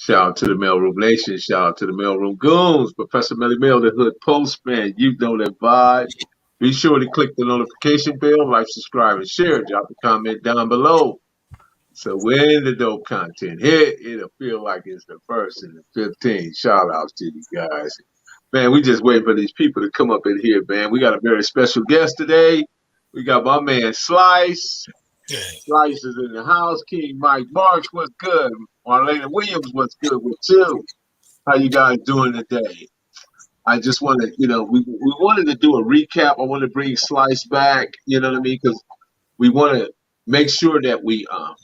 Shout out to the Mailroom Nation. Shout out to the Mailroom Goons. Professor Melly Mail, the Hood Postman. You know that vibe. Be sure to click the notification bell, like, subscribe, and share. Drop a comment down below. So when the dope content hit, it'll feel like it's the first and the 15th. Shout outs to you guys. Man, we just waiting for these people to come up in here, man. We got a very special guest today. We got my man Slice. Slice is in the house. King Mike Marks, what's good? Marlena Williams, what's good with you? How you guys doing today? I just want to, we wanted to do a recap. I want to bring Slice back, you know what I mean? Because we want to make sure that we are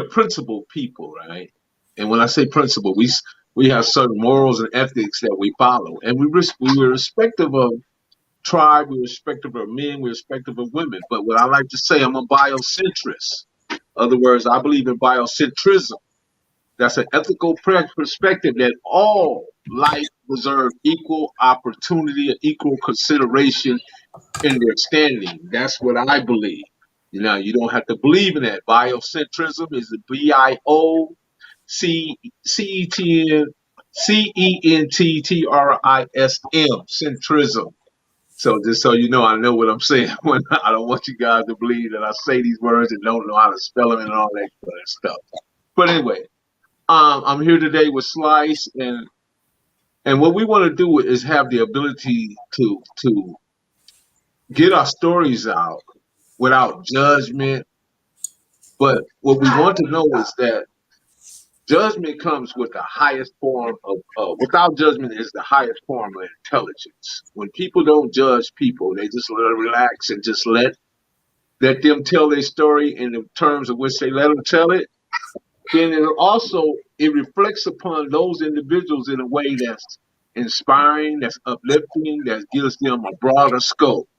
principled people, right? And when I say principle, we have certain morals and ethics that we follow, and we're respective of tribe, we're respective of men, we're respective of women. But what I like to say, I'm a biocentrist. In other words, I believe in biocentrism. That's an ethical perspective that all life deserve equal opportunity, equal consideration in their standing. That's what I believe. You don't have to believe in that. Biocentrism is the BIOCENTRISM, centrism. So just so you know, I know what I'm saying when I don't want you guys to believe that I say these words and don't know how to spell them and all that kind of stuff. But anyway, I'm here today with Slice, and what we want to do is have the ability to get our stories out without judgment. But what we want to know is that judgment comes with the highest form without judgment is the highest form of intelligence. When people don't judge people, they just let them relax and just let them tell their story in the terms of which they let them tell it. Then it reflects upon those individuals in a way that's inspiring, that's uplifting, that gives them a broader scope.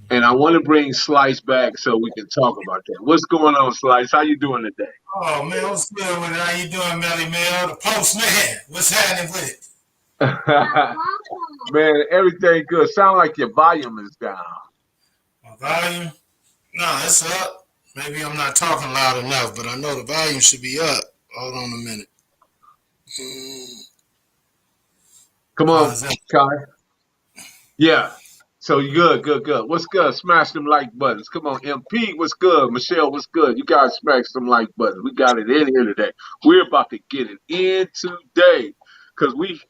And I want to bring Slice back so we can talk about that. What's going on, Slice? How you doing today? Oh man, what's good with it? How you doing, Melly Mel? The postman. What's happening with it? Man, everything good. Sound like your volume is down. My volume? No, it's up. Maybe I'm not talking loud enough, but I know the volume should be up. Hold on a minute. Come on, Kai. Yeah. So you good. What's good? Smash them like buttons. Come on, MP, what's good? Michelle, what's good? You guys smash some like buttons. We got it in here today. We're about to get it in today because we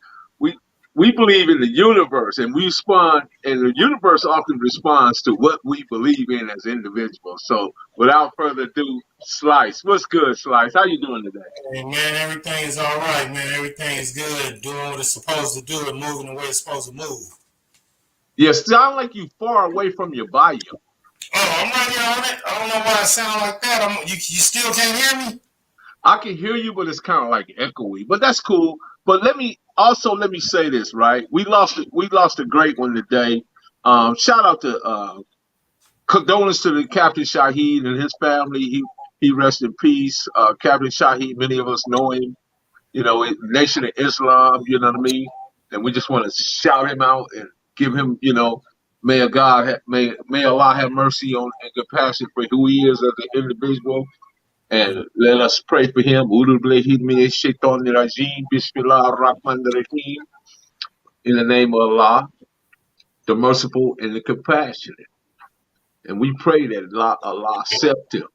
believe in the universe, and we respond, and the universe often responds to what we believe in as individuals. So without further ado, Slice, what's good, Slice? How you doing today? Hey man, everything is all right, man. Everything is good. Doing what it's supposed to do and moving the way it's supposed to move. Yeah, sound like you far away from your volume. Oh, I'm right here on it. I don't know why I sound like that. You still can't hear me? I can hear you, but it's kind of like echoey. But that's cool. But let me say this, right? We lost a great one today. Shout out to condolences to the Captain Shahid and his family. He rest in peace. Captain Shahid, many of us know him. Nation of Islam. You know what I mean? And we just want to shout him out and give him, may Allah have mercy on and compassion for who he is as an individual. And let us pray for him. In the name of Allah, the merciful and the compassionate. And we pray that Allah accept him.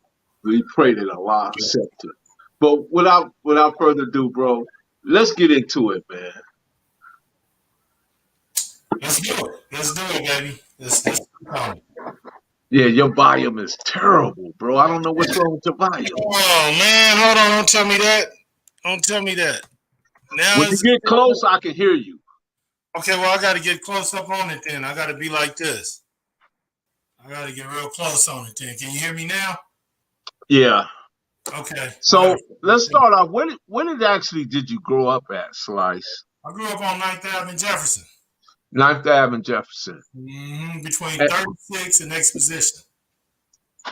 We pray that Allah accept him. But without further ado, bro, let's get into it, man. Let's do it. Let's do it, baby. Let's go. Yeah, your volume is terrible, bro. I don't know what's wrong with your volume. Oh man, hold on! Don't tell me that. Don't tell me that. Now when you get close, I can hear you. Okay, well I got to get close up on it then. I got to be like this. I got to get real close on it then. Can you hear me now? Yeah. Okay. So let's start off. When actually did you grow up at, Slice? I grew up on 9th Ave in Jefferson. 9th Ave in Jefferson. Between 36 and Exposition.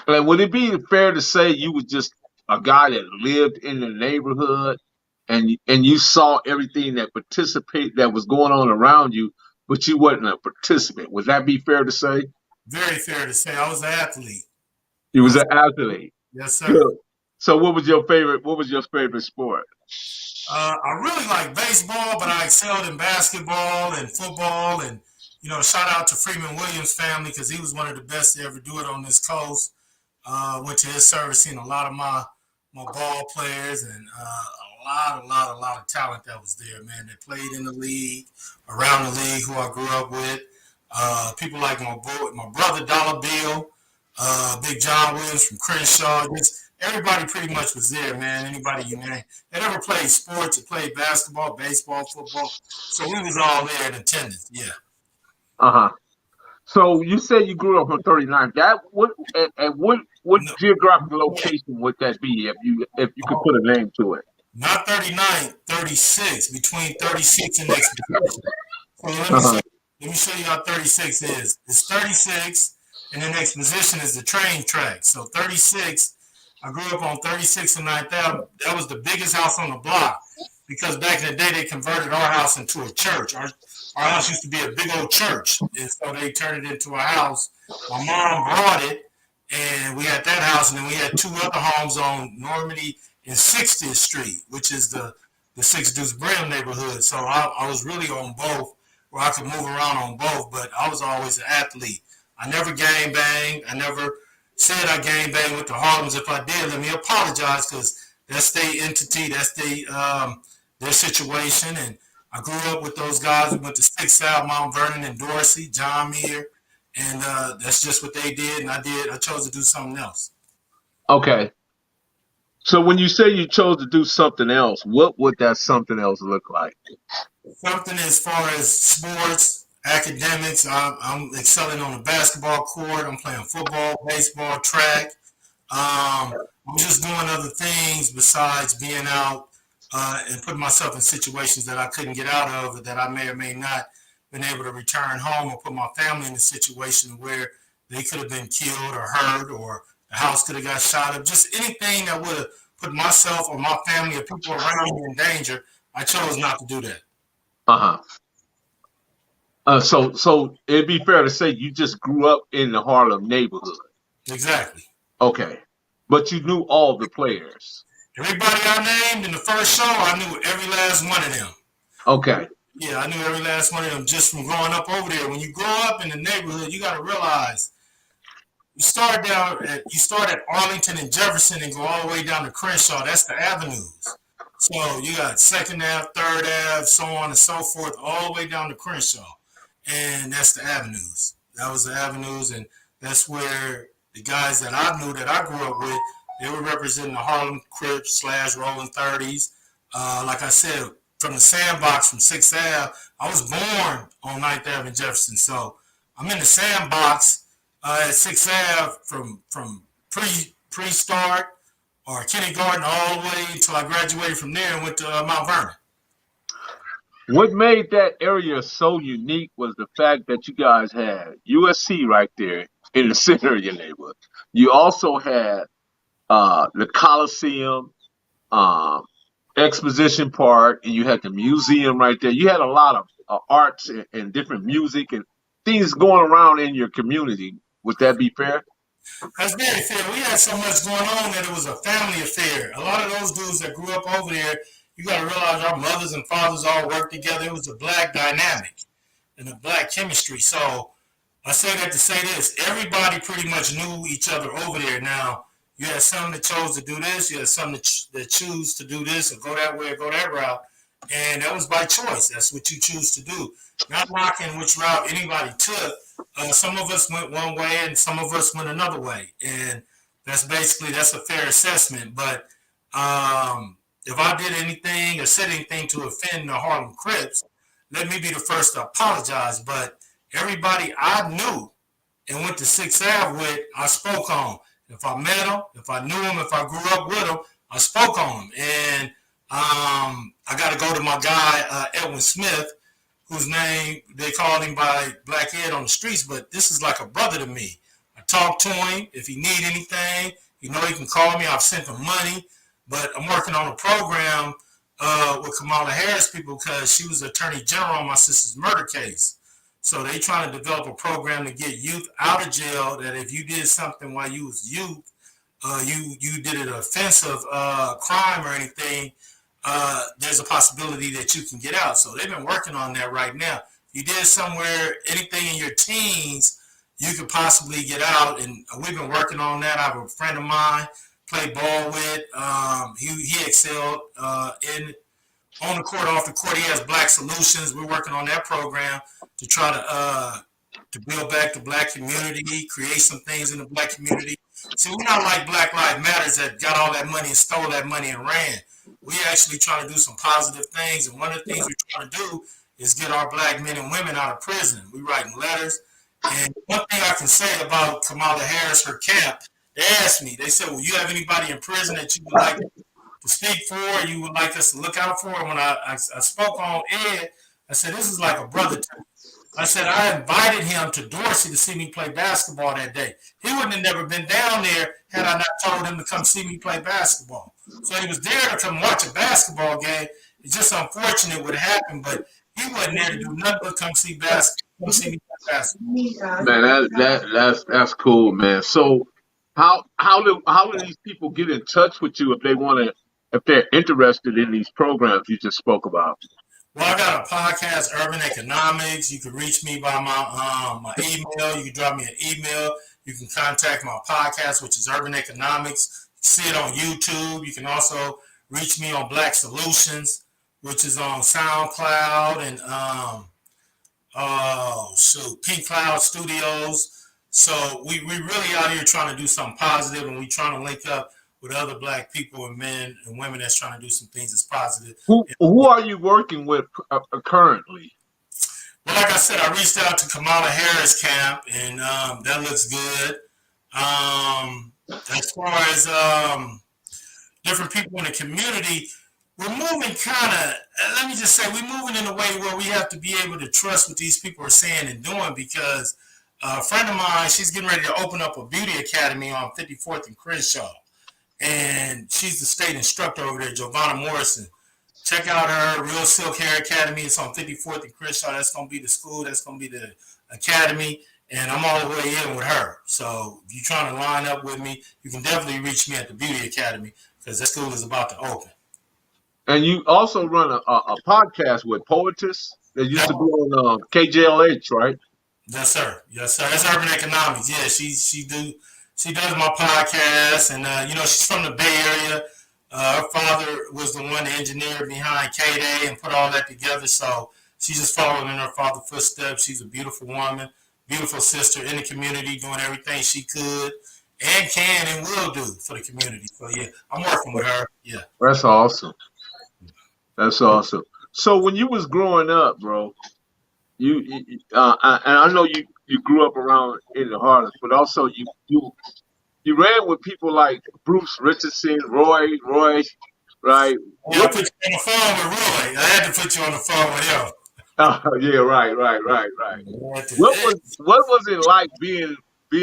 And would it be fair to say you was just a guy that lived in the neighborhood and you saw everything that was going on around you, but you wasn't a participant? Would that be fair to say? Very fair to say. I was an athlete. You was an athlete. Yes, sir. Good. So what was your favorite sport? I really like baseball, but I excelled in basketball and football. And, shout out to Freeman Williams' family because he was one of the best to ever do it on this coast. Went to his service, seen a lot of my ball players and a lot of talent that was there, man. That played in the league, around the league, who I grew up with. People like my brother Dollar Bill, Big John Williams from Crenshaw. Just everybody pretty much was there, man. Anybody you name that ever played sports, that played basketball, baseball, football. So we was all there in attendance. Yeah. Uh-huh. So you said you grew up on 39. That what at what No, geographic location would that be if you could put a name to it? not 39, 36, between 36 and next position. So Uh-huh. let me show you how 36 is. It's 36, and the next position is the train track. So 36, I grew up on 36 and 9th Ave. That was the biggest house on the block because back in the day they converted our house into a church. Our house used to be a big old church, and so they turned it into a house. My mom bought it, and we had that house, and then we had two other homes on Normandy and 60th Street, which is the Six Deuce Brim neighborhood. So I was really on both, where I could move around on both, but I was always an athlete. I never gang banged. I never said I gang banged with the Harlems. If I did, let me apologize because that's their entity, that's their situation. And I grew up with those guys. We went to Sixth Ave, Mount Vernon, and Dorsey, John Muir, and that's just what they did. And I chose to do something else. Okay. So when you say you chose to do something else, what would that something else look like? Something as far as sports, academics. I'm excelling on the basketball court. I'm playing football, baseball, track. I'm just doing other things besides being out and putting myself in situations that I couldn't get out of, or that I may or may not been able to return home, or put my family in a situation where they could have been killed or hurt, or the house could have got shot up. Just anything that would have put myself or my family or people around me in danger. I chose not to do that. Uh-huh. So it'd be fair to say you just grew up in the Harlem neighborhood. Exactly. Okay. But you knew all the players. Everybody I named in the first show, I knew every last one of them. Okay. Yeah, I knew every last one of them just from growing up over there. When you grow up in the neighborhood, you got to realize you start at Arlington and Jefferson and go all the way down to Crenshaw. That's the avenues. So you got Second Ave, Third Ave, so on and so forth, all the way down to Crenshaw, and that's the avenues. That was the avenues, and that's where the guys that I knew that I grew up with, they were representing the Harlem Crips slash Rolling 30s. Like I said, from the sandbox from 6th Ave, I was born on 9th Ave in Jefferson, so I'm in the sandbox at 6th Ave from pre-start or kindergarten all the way until I graduated from there and went to Mount Vernon. What made that area so unique was the fact that you guys had USC right there in the center of your neighborhood. You also had the Coliseum, um, Exposition Park, and you had the museum right there. You had a lot of arts and different music and things going around in your community. Would that be fair? That's very fair. We had so much going on that it was a family affair. A lot of those dudes that grew up over there, you got to realize our mothers and fathers all worked together. It was a black dynamic and a black chemistry. So I say that to say this: everybody pretty much knew each other over there. Now you had some that chose to do this, you had some that choose to do this or go that way or go that route, and that was by choice. That's what you choose to do. Not knocking which route anybody took. Some of us went one way and some of us went another way, and that's a fair assessment. But if I did anything or said anything to offend the Harlem Crips, let me be the first to apologize. But everybody I knew and went to Sixth Ave with, I spoke on. If I met them, if I knew them, if I grew up with them, I spoke on them. And I got to go to my guy, Edwin Smith, whose name they called him by Black Ed on the streets, but this is like a brother to me. I talk to him. If he need anything, you know he can call me. I've sent him money, but I'm working on a program with Kamala Harris people because she was Attorney General on my sister's murder case. So they trying to develop a program to get youth out of jail. That if you did something while you was youth, you did an offensive crime or anything, there's a possibility that you can get out. So they've been working on that right now. If you did somewhere, anything in your teens, you could possibly get out. And we've been working on that. I have a friend of mine, played ball with. He excelled in on the court, off the court. He has Black Solutions. We're working on that program to try to build back the Black community, create some things in the Black community. See, we're not like Black Lives Matters that got all that money and stole that money and ran. We actually trying to do some positive things, and one of the things we're trying to do is get our Black men and women out of prison. We writing letters, and one thing I can say about Kamala Harris, her camp, they asked me, they said, well, you have anybody in prison that you would like to speak for, you would like us to look out for? And when I spoke on Ed, I said, this is like a brother to me. I said, I invited him to Dorsey to see me play basketball that day. He wouldn't have never been down there had I not told him to come see me play basketball. So he was there to come watch a basketball game. It's just unfortunate what happened, but he wasn't there to do nothing but come see me play basketball. Man, that's cool, man. So how do these people get in touch with you if they want to, if they're interested in these programs you just spoke about? Well, I got a podcast, Urban Economics. You can reach me by my email. You can drop me an email. You can contact my podcast, which is Urban Economics. See it on YouTube. You can also reach me on Black Solutions, which is on SoundCloud and Pink Cloud Studios. So we really out here trying to do something positive, and we trying to link up with other Black people and men and women that's trying to do some things that's positive. Who are you working with currently? Well, like I said, I reached out to Kamala Harris camp, and that looks good. As far as different people in the community, we're moving kind of, let me just say, we're moving in a way where we have to be able to trust what these people are saying and doing, because a friend of mine, she's getting ready to open up a beauty academy on 54th and Crenshaw. And she's the state instructor over there, Giovanna Morrison. Check out her Real Silk Hair Academy. It's on 54th and Crenshaw. That's going to be the school. That's going to be the academy. And I'm all the way in with her. So if you're trying to line up with me, you can definitely reach me at the Beauty Academy, because that school is about to open. And you also run a podcast with Poetess that used to be on KJLH, right? Yes, sir. Yes, sir. That's Urban Economics. Yeah, she does my podcast, and she's from the Bay Area. Her father was the one, the engineer behind K-Day, and put all that together. So she's just following in her father's footsteps. She's a beautiful woman, beautiful sister in the community, doing everything she could and can and will do for the community. So yeah, I'm working with her. Yeah, that's awesome. That's awesome. So when you was growing up, bro, and I know you grew up around in the Harlem, but also you ran with people like Bruce Richardson, Roy, right? Yeah, I put you on the phone with Roy. I had to put you on the phone with him. Oh yeah, right. What was it like being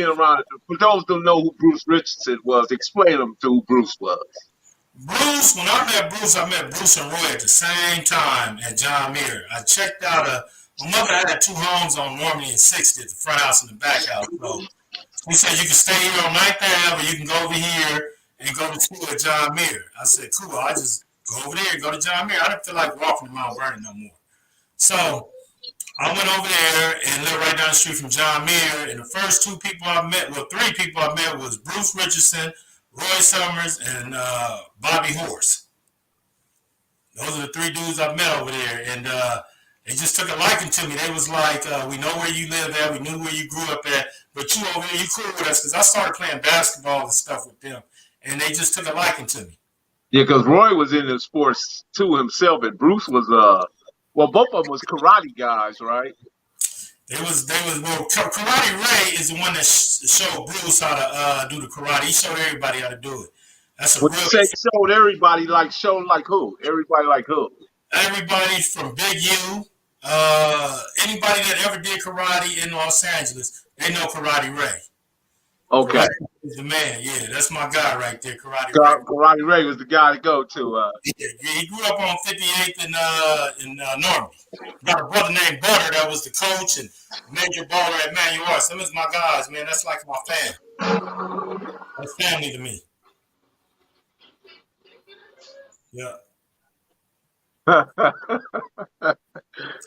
around? For those who don't know who Bruce Richardson was, explain them to who Bruce was. Bruce, when I met Bruce and Roy at the same time at John Muir. I checked out my mother had two homes on Normandy and 60th, the front house and the back house. So he said, you can stay here on 9th Ave, or you can go over here and go to school at John Muir. I said, cool, I just go over there and go to John Muir. I didn't feel like walking to Mount Vernon no more. So I went over there and lived right down the street from John Muir. And the first three people I met was Bruce Richardson, Roy Summers, and Bobby Horse. Those are the three dudes I met over there. And they just took a liking to me. They was like, we know where you live at. We knew where you grew up at. But you over here, you cool with us. Because I started playing basketball and stuff with them. And they just took a liking to me. Yeah, because Roy was in the sports too himself. And Bruce was, both of them was karate guys, right? Karate Ray is the one that showed Bruce how to do the karate. He showed everybody how to do it. That's a real. Showed everybody, like who? Everybody like who? Everybody from Big U. Anybody that ever did karate in Los Angeles, they know Karate Ray. Okay. Karate is the man, yeah, that's my guy right there, Karate Ray. Karate Ray was the guy to go to. He grew up on 58th in Normandy. Got a brother named Butter that was the coach and major baller at Manual Arts. Them is my guys, man. That's like my family. That's family to me. Yeah.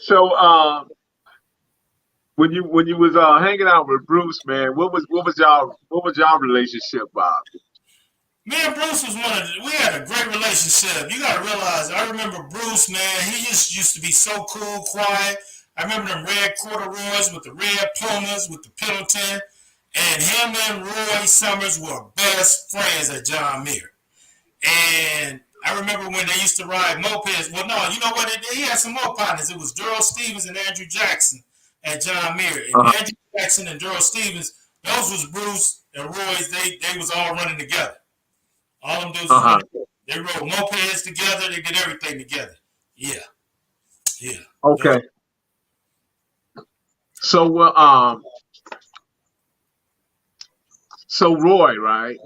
So, when you was hanging out with Bruce, man, what was y'all relationship, Bob? Me and Bruce was we had a great relationship. You gotta realize, I remember Bruce, man, he just used to be so cool, quiet. I remember them red corduroys with the red Pumas with the Pendleton, and him and Roy Summers were best friends at John Muir. And I remember when they used to ride mopeds. Well, no, you know what? He had some more partners. It was Daryl Stevens and Andrew Jackson at John Muir. And Uh-huh. Andrew Jackson and Daryl Stevens, those was Bruce and Roy's. They was all running together. All them dudes was Uh-huh. running. They rode mopeds together. They did everything together. Yeah, yeah. Okay. So, so Roy, right?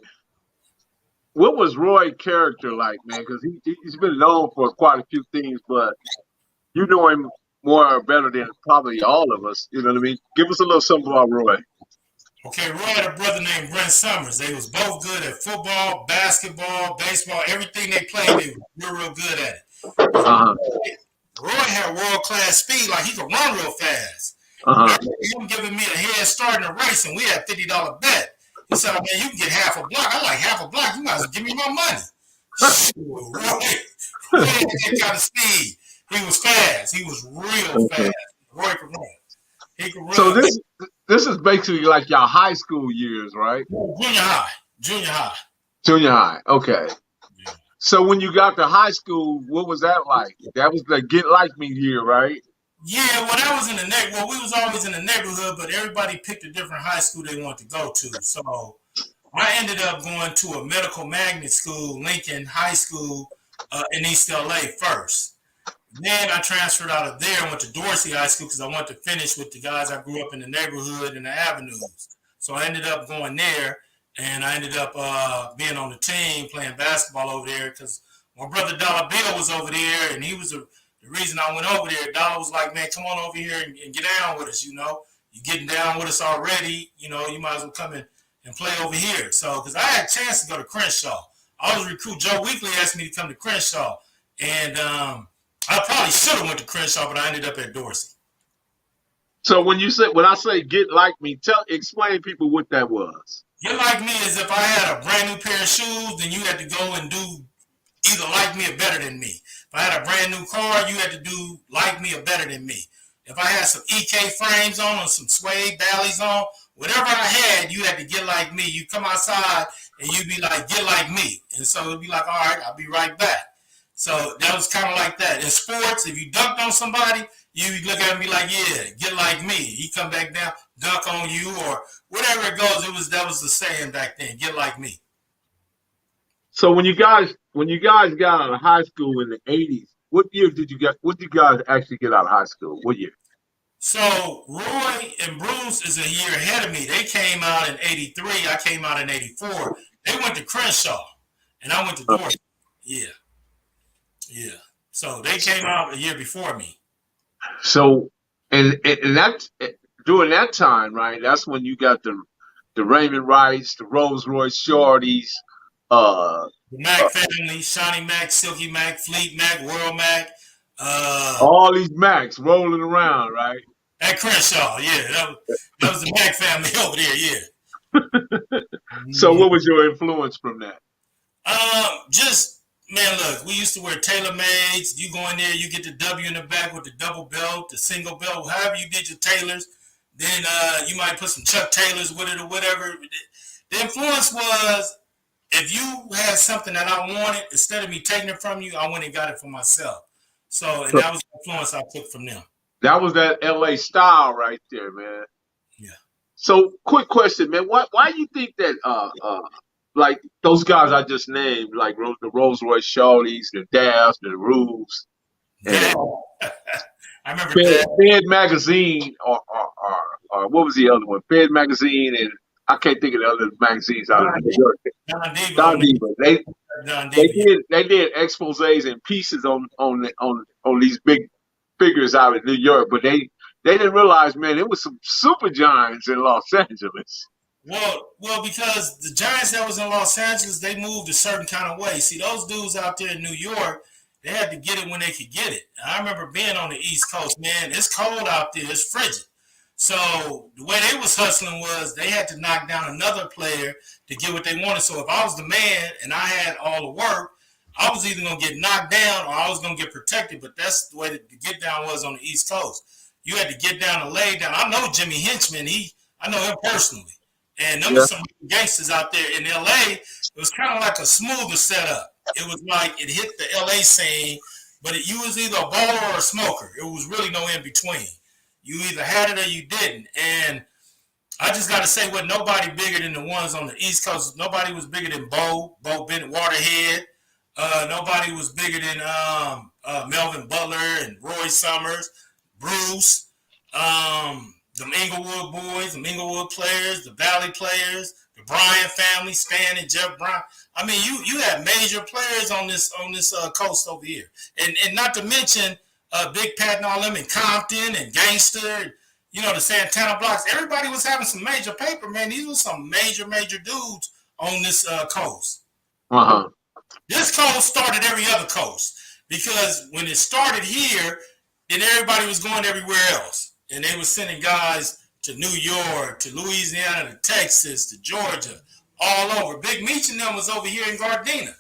What was Roy's character like, man? Because he's been known for quite a few things, but you know him more or better than probably all of us. You know what I mean? Give us a little something about Roy. Okay, Roy had a brother named Brent Summers. They was both good at football, basketball, baseball, everything they played. They were real good at it. Uh-huh. Roy had world class speed, like he could run real fast. Uh-huh. Him giving me a head start in a race, and we had $50 bet. He said, "Man, you can get half a block." I'm like, "Half a block? You might as well give me my money." Roy had that kind of speed. He was fast. He was real Okay. fast. Roy could run. He could run. So this is basically like your high school years, right? Junior high. Junior high. Junior high. Okay. Yeah. So when you got to high school, what was that like? That was the Get Like Me year, right? Yeah, well, that was in the neighborhood. Well, we was always in the neighborhood, but everybody picked a different high school they wanted to go to. So I ended up going to a medical magnet school, Lincoln High School, in East LA first. Then I transferred out of there and went to Dorsey High School because I wanted to finish with the guys I grew up in the neighborhood and the avenues. So I ended up going there, and I ended up being on the team playing basketball over there because my brother Dollar Bill was over there, and he was the reason I went over there. Dollar was like, "Man, come on over here and get down with us. You know, you're getting down with us already. You know, you might as well come in and play over here." So because I had a chance to go to Crenshaw, I was recruit. Joe Weekly asked me to come to Crenshaw, and I probably should have went to Crenshaw, but I ended up at Dorsey. So when I say Get Like Me, explain to people what that was. Get like me is if I had a brand new pair of shoes, then you had to go and do either like me or better than me. If I had a brand new car, you had to do like me or better than me. If I had some EK frames on or some suede Bally's on, whatever I had, you had to get like me. You come outside and you'd be like, get like me. And so it'd be like, all right, I'll be right back. So that was kind of like that. In sports, if you dunked on somebody, you look at him and be like, yeah, get like me. He come back down, dunk on you, or whatever it goes. That was the saying back then, get like me. So when you guys got out of high school in the '80s, what year did you get? What did you guys actually get out of high school? What year? So Roy and Bruce is a year ahead of me. They came out in '83. I came out in '84. They went to Crenshaw, and I went to Dorset. Yeah, yeah. So they came out a year before me. So and that during that time, right? That's when you got the Raymond Wrights, the Rolls Royce Shorties, uh, The Mac family, Shawnee Mac, Silky Mac, Fleet Mac, World Mac. all these Macs rolling around, right? At Crenshaw, yeah. That was the Mac family over there, yeah. So Yeah. what was your influence from that? Just man, look, we used to wear tailor mades. You go in there, you get the W in the back with the double belt, the single belt, however you did your tailors. Then you might put some Chuck Taylors with it or whatever. The influence was if you had something that I wanted, instead of me taking it from you, I went and got it for myself. So, and that was the influence I took from them. That was that LA style right there, man. Yeah. So quick question, man. Why do you think that like those guys I just named, like the Rolls Royce Shorties, the Dabs, the Roofs, and I remember Fed, that. Fed Magazine, or what was the other one? Fed Magazine, and I can't think of the other magazines out of New York. Don Diva. Don Diva. Don They Diva. did exposés and pieces on these big figures out of New York, but they didn't realize, man, it was some super giants in Los Angeles. Well, because the Giants that was in Los Angeles, they moved a certain kind of way. See, those dudes out there in New York, They had to get it when they could get it. I remember being on the East Coast, man. It's cold out there. It's frigid. So the way they was hustling was they had to knock down another player to get what they wanted. So if I was the man and I had all the work, I was either gonna get knocked down or I was gonna get protected. But that's the way the get down was on the East Coast. You had to get down and lay down. I know Jimmy Hinchman. I know him personally, and there Yeah. was some gangsters out there in L.A. It was kind of like a smoother setup. It was like it hit the L.A. scene, but you was either a baller or a smoker. It was really no in between. You either had it or you didn't. And I just got to say, what nobody bigger than the ones on the East Coast. Nobody was bigger than Bo Bennett Waterhead. Nobody was bigger than Melvin Butler and Roy Summers, Bruce, them Inglewood boys, them Inglewood players, the Valley players, the Bryan family, Stan and Jeff Bryan. I mean, you had major players on this coast over here, and not to mention Big Pat and all them in Compton and Gangster, the Santana Blocks. Everybody was having some major paper, man. These were some major dudes on this coast. Uh-huh. This coast started every other coast because when it started here, then everybody was going everywhere else, and they were sending guys to New York, to Louisiana, to Texas, to Georgia, all over. Big Meech and them was over here in Gardena.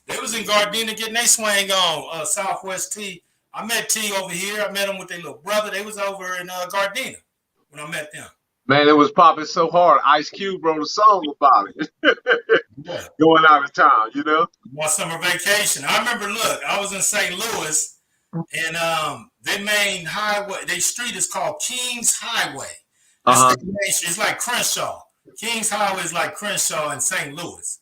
They was in Gardena getting their swing on. Southwest T. I met T over here. I met him with their little brother. They was over in Gardena when I met them. Man, it was popping so hard. Ice Cube wrote a song about it. Yeah. Going out of town, My summer vacation. I remember, look, I was in St. Louis, and their main highway, their street is called Kings Highway. Uh-huh. It's like Crenshaw. Kings Highway is like Crenshaw in St. Louis.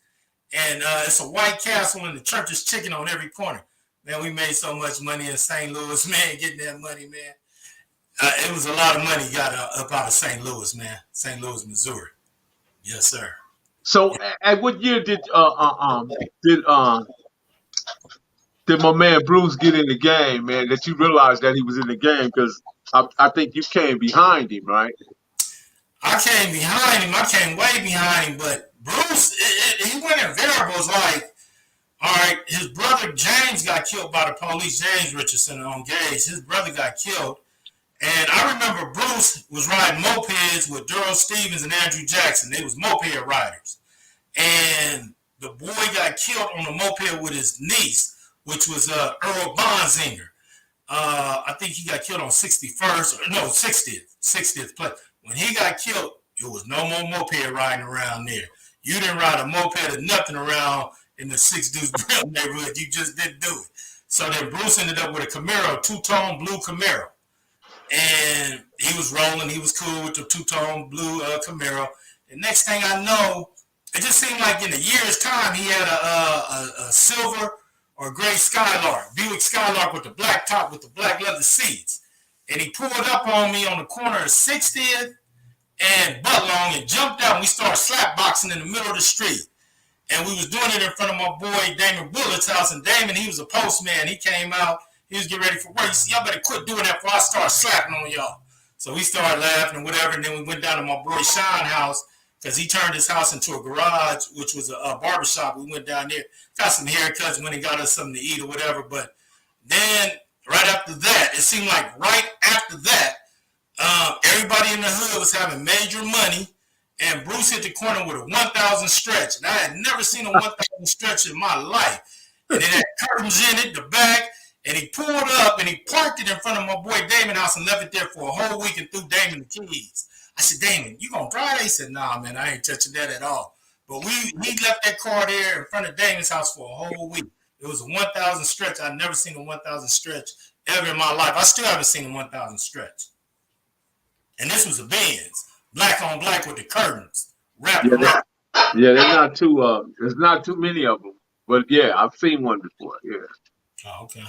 And it's a White Castle and the Church's Chicken on every corner. Man, we made so much money in St. Louis, man, getting that money, man. It was a lot of money got up out of St. Louis, man. St. Louis, Missouri. Yes, sir. So, at what year did my man Bruce get in the game, man? That you realized that he was in the game, because I think you came behind him, right? I came behind him. I came way behind him, but Bruce, he went in variables like, all right, his brother James got killed by the police, James Richardson on Gage. His brother got killed. And I remember Bruce was riding mopeds with Durrell Stevens and Andrew Jackson. They was moped riders. And the boy got killed on the moped with his niece, which was Earl Bonzinger. I think he got killed on 60th place. When he got killed, it was no more moped riding around there. You didn't ride a moped or nothing around in the Six Deuce Grill neighborhood. You just didn't do it. So then Bruce ended up with a Camaro, two-tone blue Camaro. And he was rolling. He was cool with the two-tone blue Camaro. And next thing I know, it just seemed like in a year's time, he had a silver or gray Skylark, Buick Skylark with the black top with the black leather seats. And he pulled up on me on the corner of 60th and Butlong and jumped out, and we started slap boxing in the middle of the street. And we was doing it in front of my boy Damon Bullett's house. And Damon, he was a postman. He came out. He was getting ready for work. He said, y'all better quit doing that before I start slapping on y'all. So we started laughing and whatever. And then we went down to my boy Sean's house because he turned his house into a garage, which was a barbershop. We went down there, got some haircuts, went and got us something to eat or whatever. But then right after that, it seemed like right after that, everybody in the hood was having major money. And Bruce hit the corner with a 1,000 stretch. And I had never seen a 1,000 stretch in my life. And it had curtains in it, the back. And he pulled up and he parked it in front of my boy Damon's house and left it there for a whole week and threw Damon the keys. I said, Damon, you gonna drive that? He said, nah, man, I ain't touching that at all. But he left that car there in front of Damon's house for a whole week. It was a 1,000 stretch. I've never seen a 1,000 stretch ever in my life. I still haven't seen a 1,000 stretch. And this was a Benz, black on black with the curtains wrapped around. Yeah, there's not too many of them. But yeah, I've seen one before. Yeah. Oh, okay.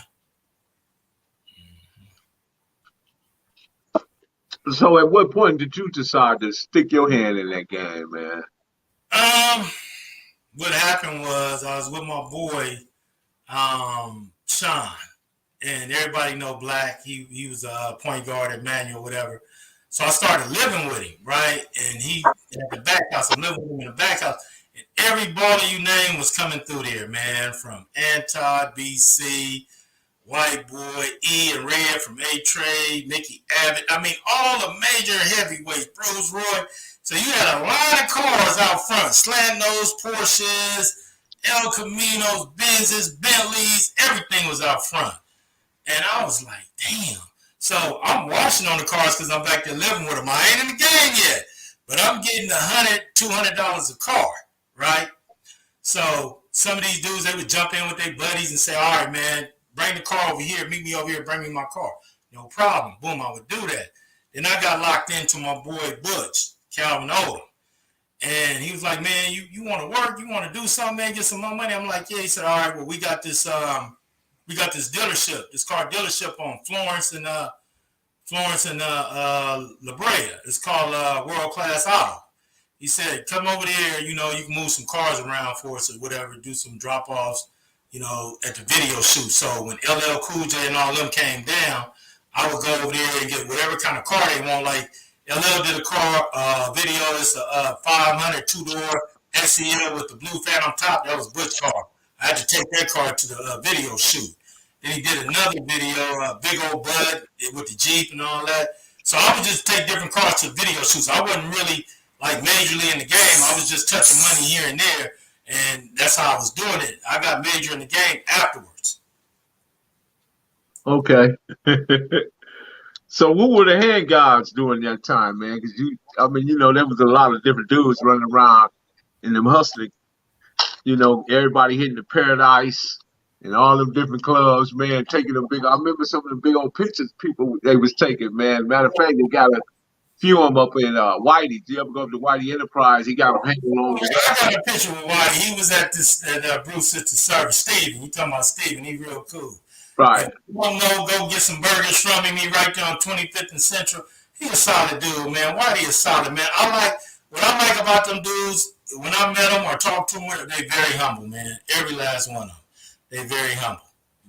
So at what point did you decide to stick your hand in that game, man? What happened was I was with my boy, Sean, and everybody know Black. He was a point guard at Manual, whatever. So I started living with him, right? And he at the back house. I'm living with him in the back house. And every baller you name was coming through there, man, from Anti, BC, White Boy, E and Red from A-Trade, Mickey Abbott. I mean, all the major heavyweights, Bruce Roy. So you had a line of cars out front, slant nose Porsches, El Caminos, Benzes, Bentleys, everything was out front. And I was like, damn. So I'm watching on the cars because I'm back there living with them. I ain't in the game yet, but I'm getting $100, $200 a car, right? So some of these dudes, they would jump in with their buddies and say, all right, man, bring the car over here, meet me over here, bring me my car. No problem. Boom, I would do that. Then I got locked into my boy Butch, Calvin Odom. And he was like, man, you want to work? You want to do something, man, get some more money? I'm like, yeah. He said, all right, well, we got this dealership, this car dealership on Florence and La Brea. It's called World Class Auto. He said, come over there, you can move some cars around for us or whatever, do some drop-offs, at the video shoot. So when LL Cool J and all them came down, I would go over there and get whatever kind of car they want. Like LL did a car video. It's a 500 two-door SEL with the blue fan on top. That was Butch car. I had to take that car to the video shoot. Then he did another video, Big Old Bud with the Jeep and all that. So I would just take different cars to video shoots. I wasn't really like majorly in the game. I was just touching money here and there, and that's how I was doing it. I got major in the game afterwards. Okay. So what were the hand guards during that time, man? Because there was a lot of different dudes running around in them hustling. Everybody hitting the Paradise and all them different clubs, man, taking them big. I remember some of the big old pictures people they was taking, man. Matter of fact, they got a few of them up in Whitey. Did you ever go to the Whitey Enterprise? He got them hanging on. I got a picture with Whitey. He was at Bruce Sister Service. Steven. You talking about Steven. He real cool. Right. If you want to go get some burgers from him. He right there on 25th and Central. He a solid dude, man. Whitey is solid, man. What I like about them dudes, when I met them or talked to them, they very humble, man. Every last one of them. They very humble.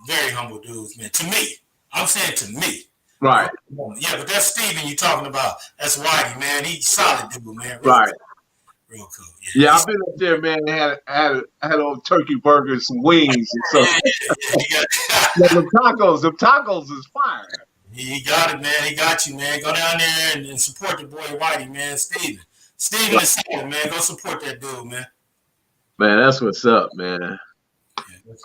Very humble dudes, man. To me. I'm saying to me. Right. Yeah, but that's Steven you talking about. That's Whitey, man. He's solid dude, man. Right. Real cool. Yeah, I've been up there, man. Had old turkey burgers, some wings, and stuff. Them tacos is fire. He got it, man. He got you, man. Go down there and support the boy Whitey, man. Steven is solid, man. Go support that dude, man. Man, that's what's up, man.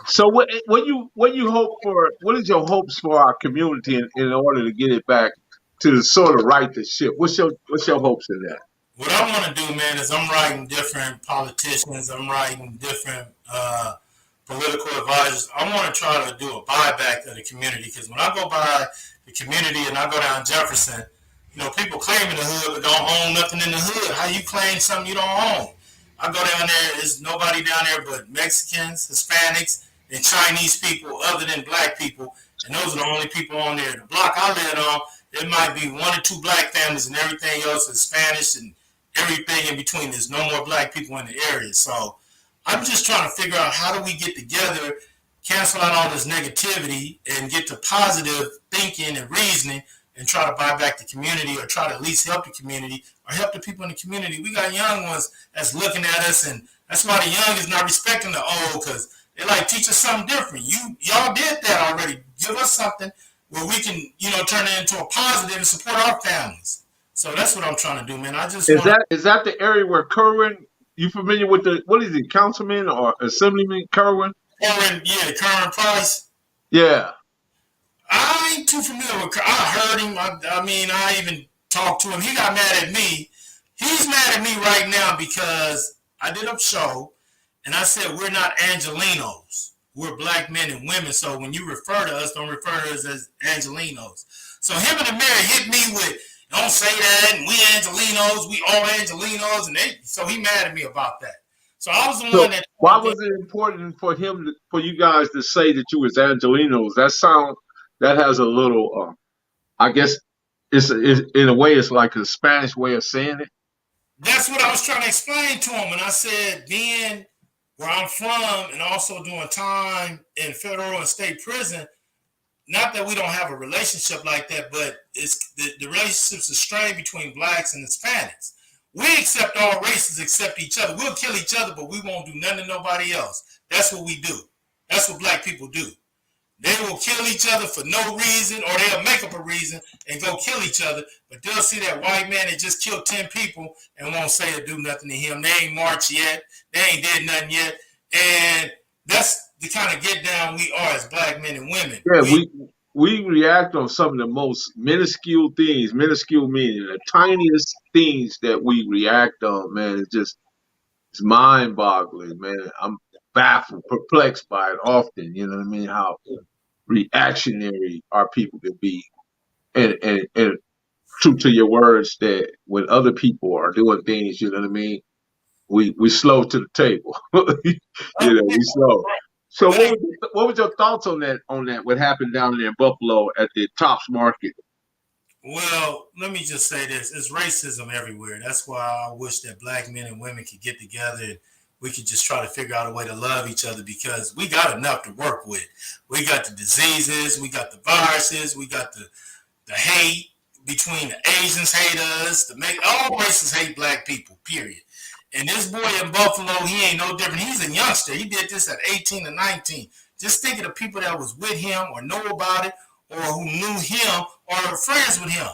So what you hope for? What is your hopes for our community in order to get it back to sort of right the ship? What's your hopes in that? What I want to do, man, is I'm writing different politicians. I'm writing different political advisors. I want to try to do a buyback of the community because when I go by the community and I go down Jefferson, people claim in the hood but don't own nothing in the hood. How you claim something you don't own? I go down there, there's nobody down there but Mexicans, Hispanics, and Chinese people other than black people. And those are the only people on there. The block I live on, there might be one or two black families and everything else is Spanish and everything in between. There's no more black people in the area. So I'm just trying to figure out how do we get together, cancel out all this negativity, and get to positive thinking and reasoning and try to buy back the community or try to at least help the community or help the people in the community. We got young ones that's looking at us, and that's why the young is not respecting the old because they like teach us something different. Y'all did that already. Give us something where we can, turn it into a positive and support our families. So that's what I'm trying to do, man. Is that the area where Kerwin? You familiar with what is it, councilman or assemblyman Kerwin? Kerwin, yeah, Kerwin Price. Yeah. I ain't too familiar with. I heard him. I even talked to him. He got mad at me. He's mad at me right now because I did a show and I said we're not Angelenos. We're black men and women. So when you refer to us, don't refer to us as Angelenos. So him and the mayor hit me with, don't say that, and we Angelenos, we all Angelenos, and so he mad at me about that. So I was the one that. Why was it important for you guys to say that you was Angelenos? That has a little, I guess, it's in a way it's like a Spanish way of saying it. That's what I was trying to explain to him, and I said, being where I'm from, and also doing time in federal and state prison. Not that we don't have a relationship like that, but it's the relationships are strained between blacks and Hispanics. We accept all races except each other. We'll kill each other, but we won't do nothing to nobody else. That's what we do. That's what black people do. They will kill each other for no reason, or they'll make up a reason and go kill each other. But they'll see that white man that just killed 10 people and won't say or do nothing to him. They ain't marched yet. They ain't did nothing yet. And that's the kind of get down we are as black men and women. Yeah, we react on some of the most minuscule things, minuscule meaning the tiniest things that we react on, man. It's mind boggling, man. I'm baffled, perplexed by it often, you know what I mean? How reactionary our people can be. And true to your words that when other people are doing things, you know what I mean, we slow to the table. We slow. So what was your thoughts on that? What happened down there in Buffalo at the Tops Market? Well, let me just say this: it's racism everywhere. That's why I wish that black men and women could get together and we could just try to figure out a way to love each other because we got enough to work with. We got the diseases, we got the viruses, we got the hate between the Asians hate us, all races hate black people, period. And this boy in Buffalo, he ain't no different. He's a youngster. He did this at 18 or 19. Just think of the people that was with him or know about it or who knew him or are friends with him.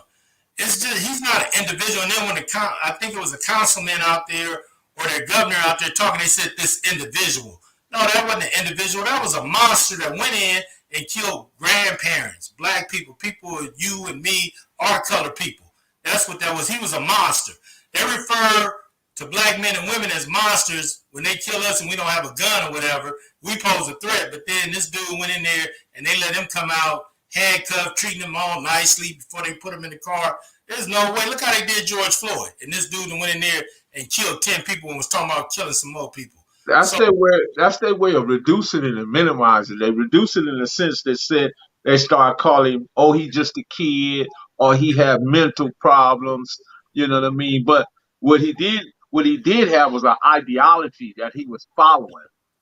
It's just he's not an individual. And then when I think it was a councilman out there or their governor out there talking, they said this individual. No, that wasn't an individual. That was a monster that went in and killed grandparents, black people, people you and me, our color people. That's what that was. He was a monster. They refer to black men and women as monsters when they kill us and we don't have a gun or whatever. We pose a threat. But then this dude went in there and they let him come out handcuffed, treating him all nicely before they put him in the car. There's no way. Look how they did George Floyd. And this dude went in there and killed 10 people and was talking about killing some more people. That's their way of reducing it and minimizing. They reduce it in the sense that said they start calling him, oh, he just a kid, or he had mental problems. You know what I mean? But what he did have was an ideology that he was following.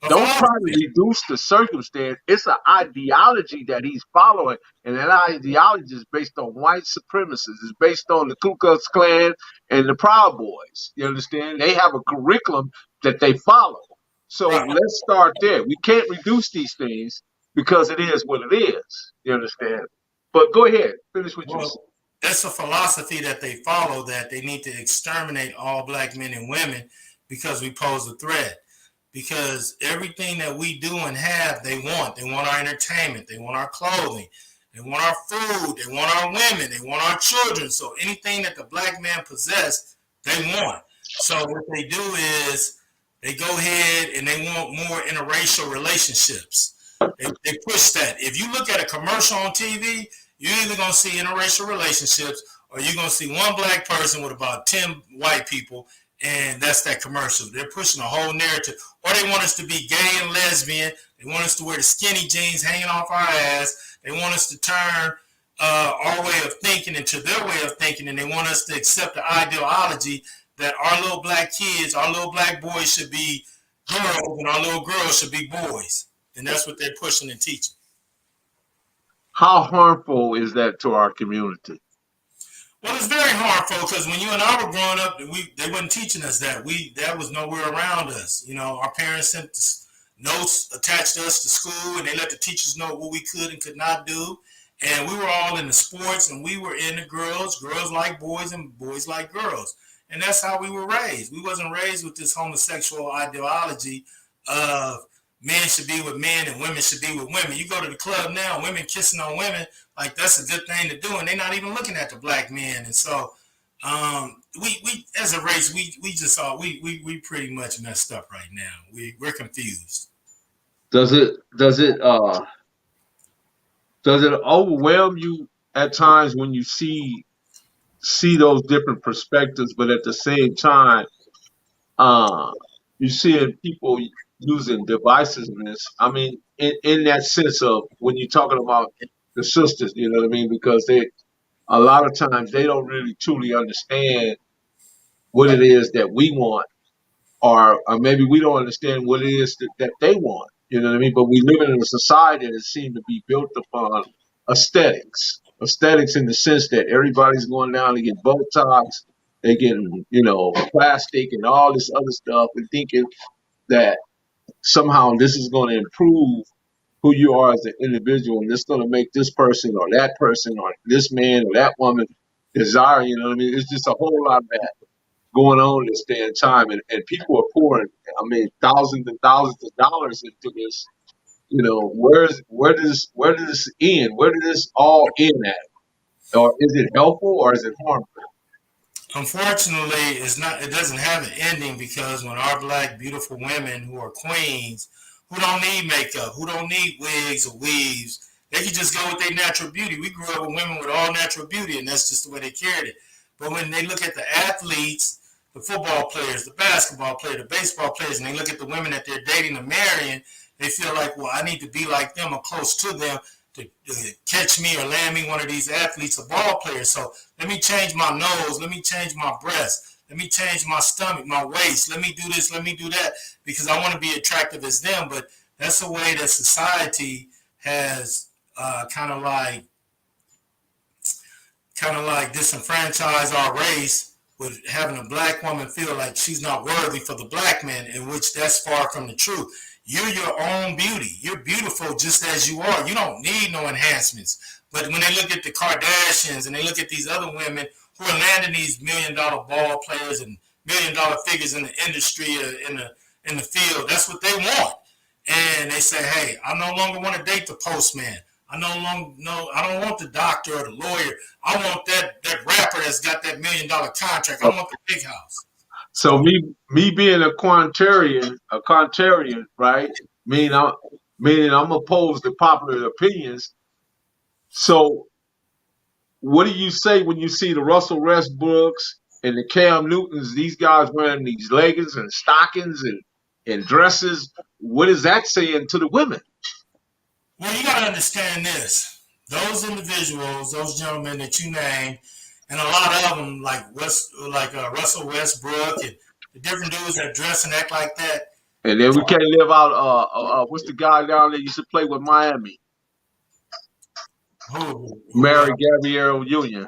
Don't try to reduce the circumstance. It's an ideology that he's following, and that ideology is based on white supremacists. It's based on the Ku Klux Klan and the Proud Boys. You understand? They have a curriculum that they follow. So let's start there. We can't reduce these things because it is what it is. You understand? But go ahead, finish what you said. That's a philosophy that they follow, that they need to exterminate all black men and women because we pose a threat. Because everything that we do and have, they want. They want our entertainment. They want our clothing. They want our food. They want our women. They want our children. So anything that the black man possesses, they want. So what they do is they go ahead and they want more interracial relationships. They push that. If you look at a commercial on TV, you're either going to see interracial relationships or you're going to see one black person with about 10 white people, and that's that commercial. They're pushing a whole narrative. Or they want us to be gay and lesbian. They want us to wear the skinny jeans hanging off our ass. They want us to turn our way of thinking into their way of thinking, and they want us to accept the ideology that our little black kids, our little black boys should be girls and our little girls should be boys. And that's what they're pushing and teaching. How harmful is that to our community? Well, it's very harmful because when you and I were growing up, they weren't teaching us that. That was nowhere around us. You know, our parents sent notes attached to us to school, and they let the teachers know what we could and could not do. And we were all in the sports, and we were in the girls like boys, and boys like girls. And that's how we were raised. We wasn't raised with this homosexual ideology of men should be with men and women should be with women. You go to the club now, women kissing on women, like that's a good thing to do, and they're not even looking at the black men. And so we as a race, we pretty much messed up right now. We're confused. Does it overwhelm you at times when you see those different perspectives, but at the same time, you see people using divisiveness? I mean, in that sense of when you're talking about the sisters, you know what I mean? Because a lot of times they don't really truly understand what it is that we want, or maybe we don't understand what it is that they want. You know what I mean? But we live in a society that seems to be built upon aesthetics in the sense that everybody's going down to get Botox, they're getting, plastic and all this other stuff, and thinking that somehow this is going to improve who you are as an individual, and it's going to make this person or this man or that woman desire. You know what I mean? It's just a whole lot of that going on this day and time, and people are pouring, I mean, thousands and thousands of dollars into this. You know, where does this end? Where does this all end at? Or is it helpful or is it harmful? Unfortunately, it's not. It doesn't have an ending because when our black beautiful women who are queens, who don't need makeup, who don't need wigs or weaves, they can just go with their natural beauty. We grew up with women with all natural beauty, and that's just the way they carried it. But when they look at the athletes, the football players, the basketball players, the baseball players, and they look at the women that they're dating and marrying, they feel like, well, I need to be like them or close to them to catch me or land me one of these athletes or ball players. So let me change my nose. Let me change my breast. Let me change my stomach, my waist. Let me do this. Let me do that because I want to be attractive as them. But that's the way that society has kind of like disenfranchised our race with having a black woman feel like she's not worthy for the black man, in which that's far from the truth. You're your own beauty. You're beautiful just as you are. You don't need no enhancements. But when they look at the Kardashians and they look at these other women who are landing these $1 million ball players and $1 million figures in the industry in the field, that's what they want. And they say, hey, I no longer want to date the postman. I don't want the doctor or the lawyer. I want that rapper that's got that $1 million contract. I want the big house. So me being a contrarian, right? Meaning I'm opposed to popular opinions. So what do you say when you see the Russell Westbrooks and the Cam Newtons, these guys wearing these leggings and stockings and dresses? What is that saying to the women? Well, you got to understand this. Those individuals, those gentlemen that you named, and a lot of them, like Russell Westbrook and the different dudes that dress and act like that. And then we can't live out. What's the guy down there used to play with Miami? Mary Gabrielle Union.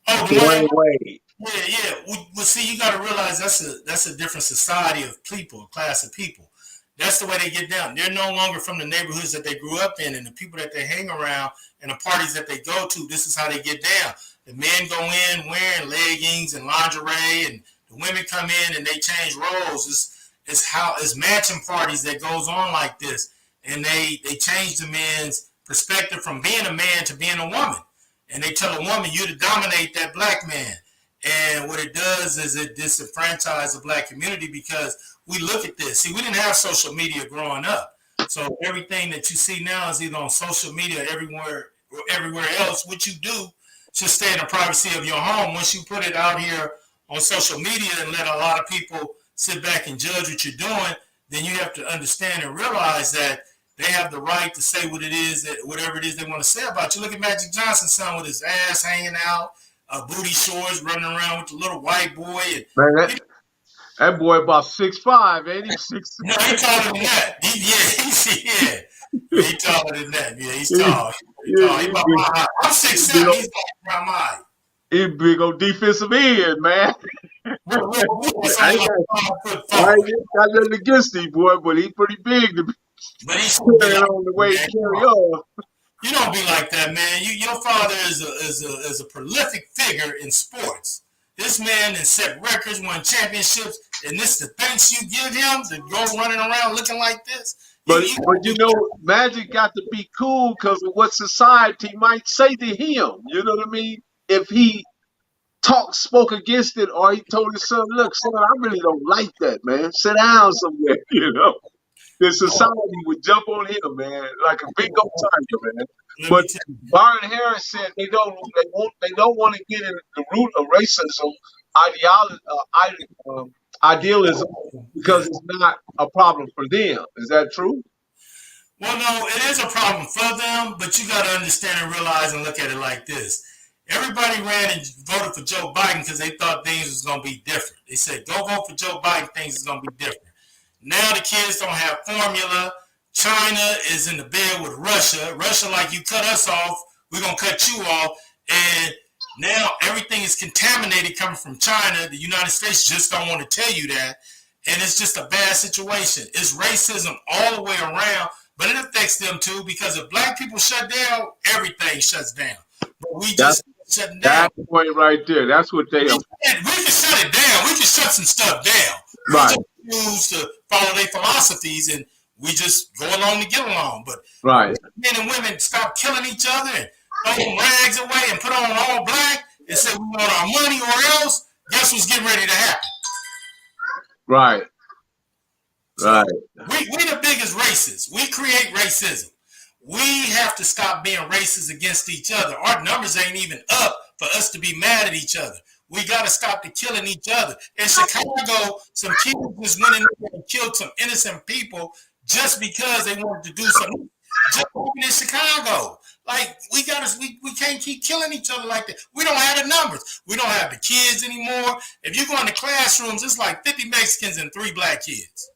Oh, Dwayne Wade. Yeah. Well, see, you got to realize that's a different society of people, a class of people. That's the way they get down. They're no longer from the neighborhoods that they grew up in and the people that they hang around and the parties that they go to. This is how they get down. The men go in wearing leggings and lingerie, and the women come in and they change roles. It's matching parties that goes on like this, and they change the men's perspective from being a man to being a woman, and they tell a woman you to dominate that black man. And what it does is it disenfranchises the black community because we look at this. See, we didn't have social media growing up. So everything that you see now is either on social media everywhere else. What you do should stay in the privacy of your home. Once you put it out here on social media and let a lot of people sit back and judge what you're doing, then you have to understand and realize that they have the right to say whatever it is they want to say about you. Look at Magic Johnson's son with his ass hanging out, booty shorts, running around with the little white boy. Man, that boy about 6'5", ain't he? 6'6". No, he's taller than that. He's taller than that. Yeah, he's tall. He's about my height. I'm 6'7". He's about my height. He's big on defensive end, man. I ain't got nothing against him, boy, but he's pretty big to be on the way to carry on. You don't be like that, man. Your father is a prolific figure in sports. This man has set records, won championships, and this the thanks you give him to go running around looking like this. But you know, Magic got to be cool because of what society might say to him. You know what I mean? If he spoke against it, or he told his son, "Look, son, I really don't like that, man. Sit down somewhere." You know, the society would jump on him, man, like a big old tiger, man. But Byron Harris said they don't want to get in the root of racism, idealism, because it's not a problem for them. Is that true? Well, no, it is a problem for them, but you got to understand and realize and look at it like this. Everybody ran and voted for Joe Biden because they thought things was going to be different. They said, go vote for Joe Biden, things is going to be different. Now the kids don't have formula. China is in the bed with Russia. Russia, like, you cut us off, we're going to cut you off. And now everything is contaminated coming from China. The United States just don't want to tell you that. And it's just a bad situation. It's racism all the way around, but it affects them too, because if black people shut down, everything shuts down. But we That's just shutting down. that point right there. That's what they We are. can shut it down. We can shut some stuff down. We Right, just choose to follow their philosophies, and we just go along to get along. But right, men and women stop killing each other and throw them rags away and put on all black and say we want our money or else, guess what's getting ready to happen? right, So right, we the biggest racists. We create racism. We have to stop being racist against each other. Our numbers ain't even up for us to be mad at each other. We got to stop the killing each other. In Chicago, some kids just went in there and killed some innocent people just because they wanted to do something. Just in Chicago. Like, we can't keep killing each other like that. We don't have the numbers. We don't have the kids anymore. If you go into classrooms, it's like 50 Mexicans and 3 black kids.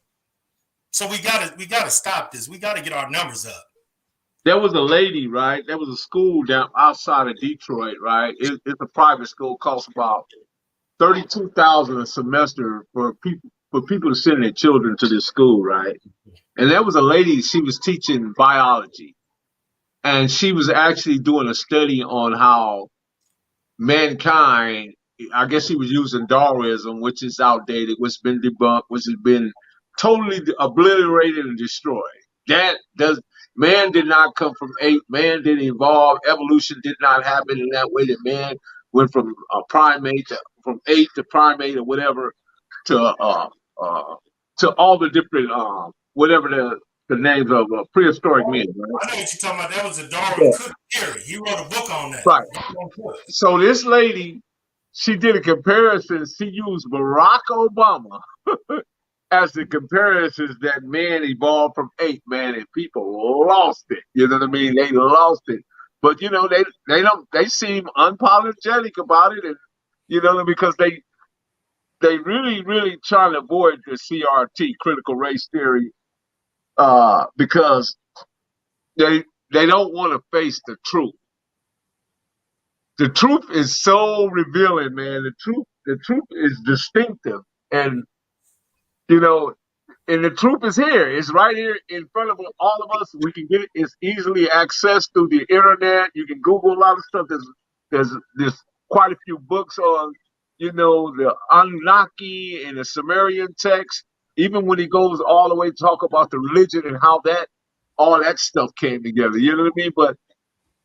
So we gotta stop this. We gotta get our numbers up. There was a lady, right? There was a school down outside of Detroit, right? It's a private school, costs about $32,000 a semester for people to send their children to this school, right? And there was a lady, she was teaching biology, and she was actually doing a study on how mankind, I guess she was using Darwinism, which is outdated, which has been debunked, which has been totally obliterated and destroyed. Man did not come from ape. Man didn't evolve. Evolution did not happen in that way. That man went from a primate from ape to primate or whatever to all the different whatever the names of prehistoric men. Right? I know what you're talking about. That was a Darwin Cook theory. He wrote a book on that. Right. So this lady, she did a comparison. She used Barack Obama as the comparisons that man evolved from ape, man, and people lost it. You know what I mean? They lost it. But you know, they seem unapologetic about it, and you know, because they really trying to avoid the CRT, critical race theory, because they don't want to face the truth. The truth is so revealing, man. The truth is distinctive, and you know, and the truth is here. It's right here in front of all of us. We can get it. It's easily accessed through the internet. You can Google a lot of stuff. There's quite a few books on, you know, the Anunnaki and the Sumerian text. Even when he goes all the way to talk about the religion and how all that stuff came together. You know what I mean? But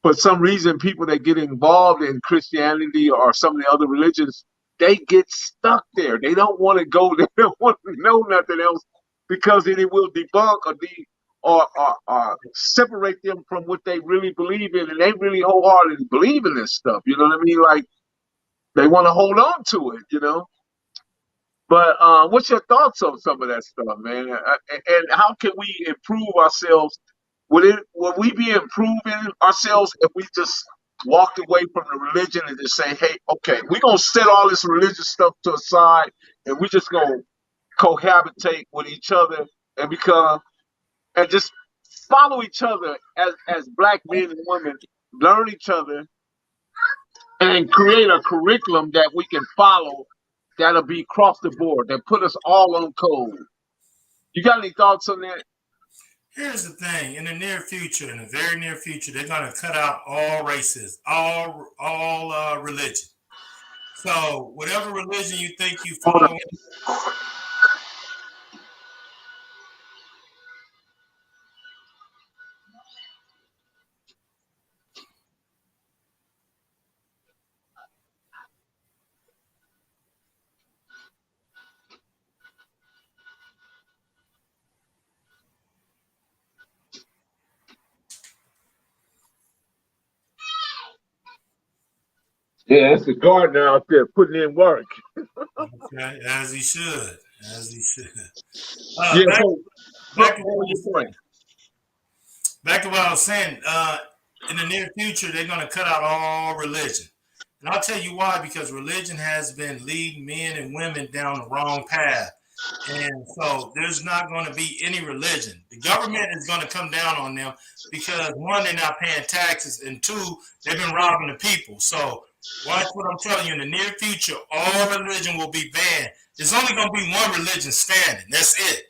for some reason, people that get involved in Christianity or some of the other religions, they get stuck there. They don't want to go. They don't want to know nothing else because it will debunk or separate them from what they really believe in, and they really wholeheartedly believe in this stuff. You know what I mean? Like they want to hold on to it. You know. But what's your thoughts on some of that stuff, man? And how can we improve ourselves? Would we be improving ourselves if we just walked away from the religion and just say, hey, okay, we're going to set all this religious stuff to the side and we're just going to cohabitate with each other and just follow each other as black men and women, learn each other and create a curriculum that we can follow that'll be across the board, that put us all on code. You got any thoughts on that? Here's the thing: in the near future, in the very near future, they're going to cut out all races, all religion. So whatever religion you think you follow. Yeah, it's the gardener out there putting in work. Okay, as he should. Yeah, back to what I was saying. In the near future, they're going to cut out all religion. And I'll tell you why, because religion has been leading men and women down the wrong path. And so there's not going to be any religion. The government is going to come down on them because, one, they're not paying taxes, and two, they've been robbing the people. So watch what I'm telling you. In the near future, all religion will be banned. There's only going to be one religion standing. That's it.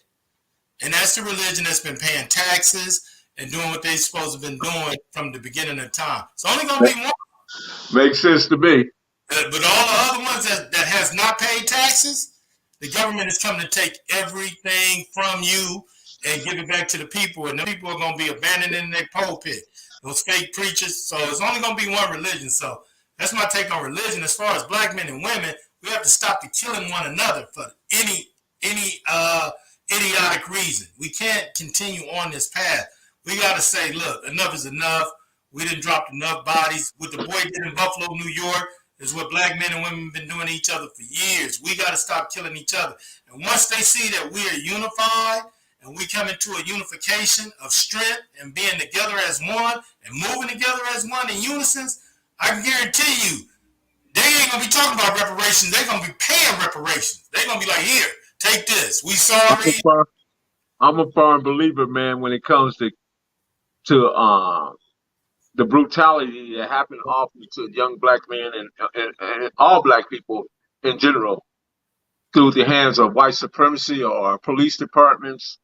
And that's the religion that's been paying taxes and doing what they supposed to have been doing from the beginning of time. It's only going to be one. Makes sense to me. But all the other ones that has not paid taxes, the government is coming to take everything from you and give it back to the people. And the people are going to be abandoned in their pulpit. Those fake preachers. So it's only going to be one religion. So that's my take on religion. As far as black men and women, we have to stop the killing one another for any idiotic reason. We can't continue on this path. We got to say, look, enough is enough. We didn't drop enough bodies. What the boy did in Buffalo, New York, is what black men and women have been doing to each other for years. We got to stop killing each other. And once they see that we are unified and we come into a unification of strength and being together as one and moving together as one in unison, I can guarantee you, they ain't going to be talking about reparations. They're going to be paying reparations. They're going to be like, here, take this. We sorry. I'm a firm believer, man, when it comes to the brutality that happened often to young black men and all black people in general through the hands of white supremacy or police departments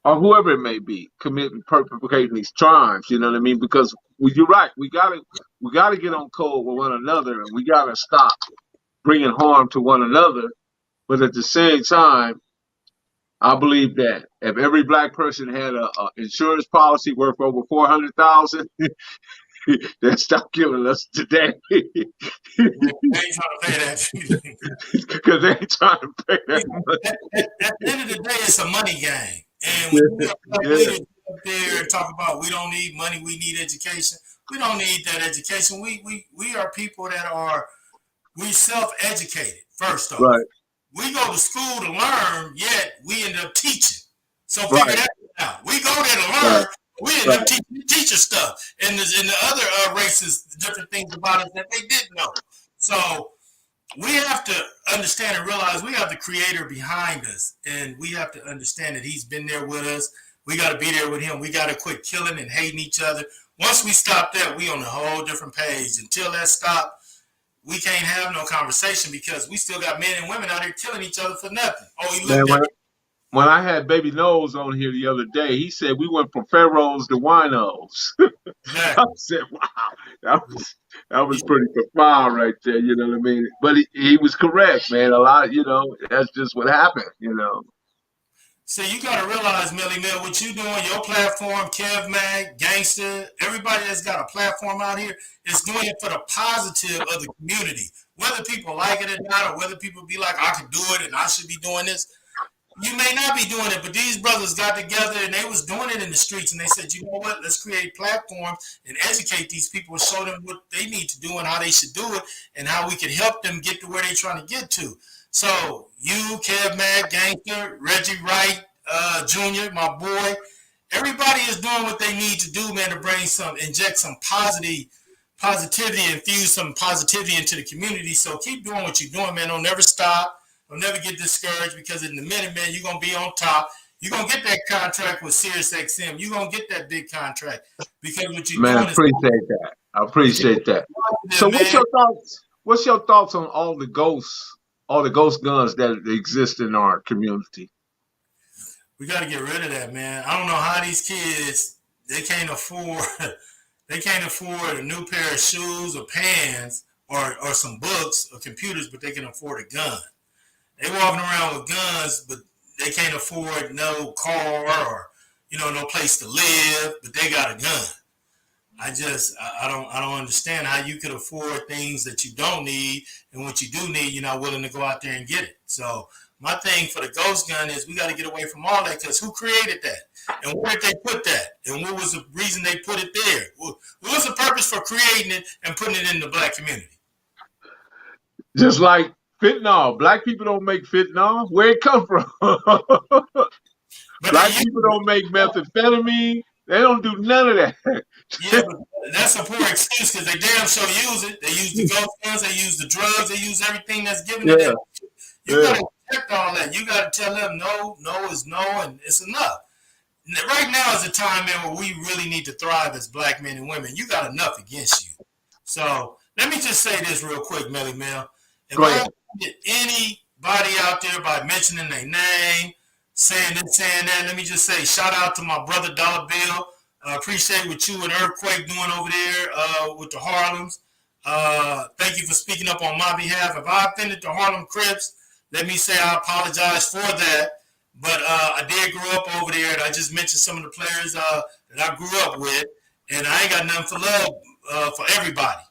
or whoever it may be, perpetrating these crimes. You know what I mean? Because you're right, we gotta get on code with one another, and we gotta stop bringing harm to one another. But at the same time, I believe that if every black person had a insurance policy worth over $400,000, they'd stop killing us today. They ain't trying to pay that. Because they ain't trying to pay that money. At the end of the day, it's a money game. And when we have leaders up there and talk about we don't need money, we need education. We don't need that education. We are people that are self-educated, first off. Right. We go to school to learn, yet we end up teaching. So figure that out. We go there to learn, we end up teaching teacher stuff. And the other races, different things about us that they didn't know. So we have to understand and realize we have the creator behind us. And we have to understand that he's been there with us. We got to be there with him. We got to quit killing and hating each other. Once we stop that, we on a whole different page. Until that stop, we can't have no conversation because we still got men and women out here killing each other for nothing. Oh, he looked at when I had Baby Nose on here the other day, he said we went from pharaohs to winos. I said, wow, that was pretty profound right there. You know what I mean? But he was correct, man. A lot, that's just what happened. So you got to realize, Millie Mill, what you doing, your platform, Kev Mag, Gangster, everybody that's got a platform out here is doing it for the positive of the community. Whether people like it or not, or whether people be like, I can do it and I should be doing this. You may not be doing it, but these brothers got together and they was doing it in the streets and they said, you know what, let's create platforms and educate these people and show them what they need to do and how they should do it and how we can help them get to where they're trying to get to. So you, Kev Mag, Gangster, Reggie Wright, Jr., my boy, everybody is doing what they need to do, man, to inject some positivity, infuse some positivity into the community. So keep doing what you're doing, man. Don't never stop. Don't never get discouraged because in a minute, man, you're going to be on top. You're going to get that contract with SiriusXM. You're going to get that big contract because what you're doing is... I appreciate that. So what's your thoughts on all the ghost guns that exist in our community? We got to get rid of that, man. I don't know how these kids, they can't afford a new pair of shoes or pants or some books or computers, but they can afford a gun. They walking around with guns, but they can't afford no car or, no place to live, but they got a gun. I don't understand how you could afford things that you don't need, and what you do need, you're not willing to go out there and get it. So my thing for the ghost gun is we got to get away from all that, because who created that? And where did they put that? And what was the reason they put it there? What was the purpose for creating it and putting it in the black community? Just like fentanyl. Black people don't make fentanyl. Where it come from? Black people don't make methamphetamine. They don't do none of that. Yeah, but that's a poor excuse because they damn sure use it. They use the ghost guns, they use the drugs, they use everything that's given to them. You got to protect all that. You got to tell them no is no, and it's enough. Right now is a time, man, where we really need to thrive as black men and women. You got enough against you. So let me just say this real quick, Melly Mel. If I get anybody out there by mentioning their name, saying this, saying that, let me just say shout out to my brother Dollar Bill. Appreciate what you and Earthquake doing over there with the Harlems. Thank you for speaking up on my behalf. If I offended the Harlem Crips, let me say I apologize for that. But I did grow up over there, and I just mentioned some of the players that I grew up with, and I ain't got nothing for love for everybody.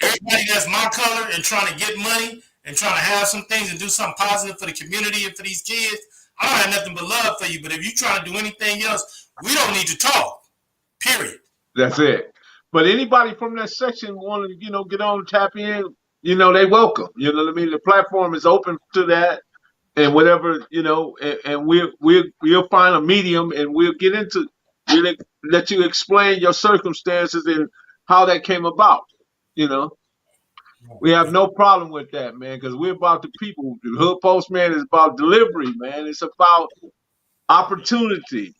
Everybody that's my color and trying to get money and trying to have some things and do something positive for the community and for these kids, I don't have nothing but love for you. But if you're trying to do anything else, we don't need to talk. Period. That's it. But anybody from that section want to, get on, tap in, they welcome. You know what I mean? The platform is open to that, and whatever, and we'll find a medium, and we'll get into, really let you explain your circumstances and how that came about. We have no problem with that, man, because we're about the people. The Hood Postman is about delivery, man. It's about opportunity,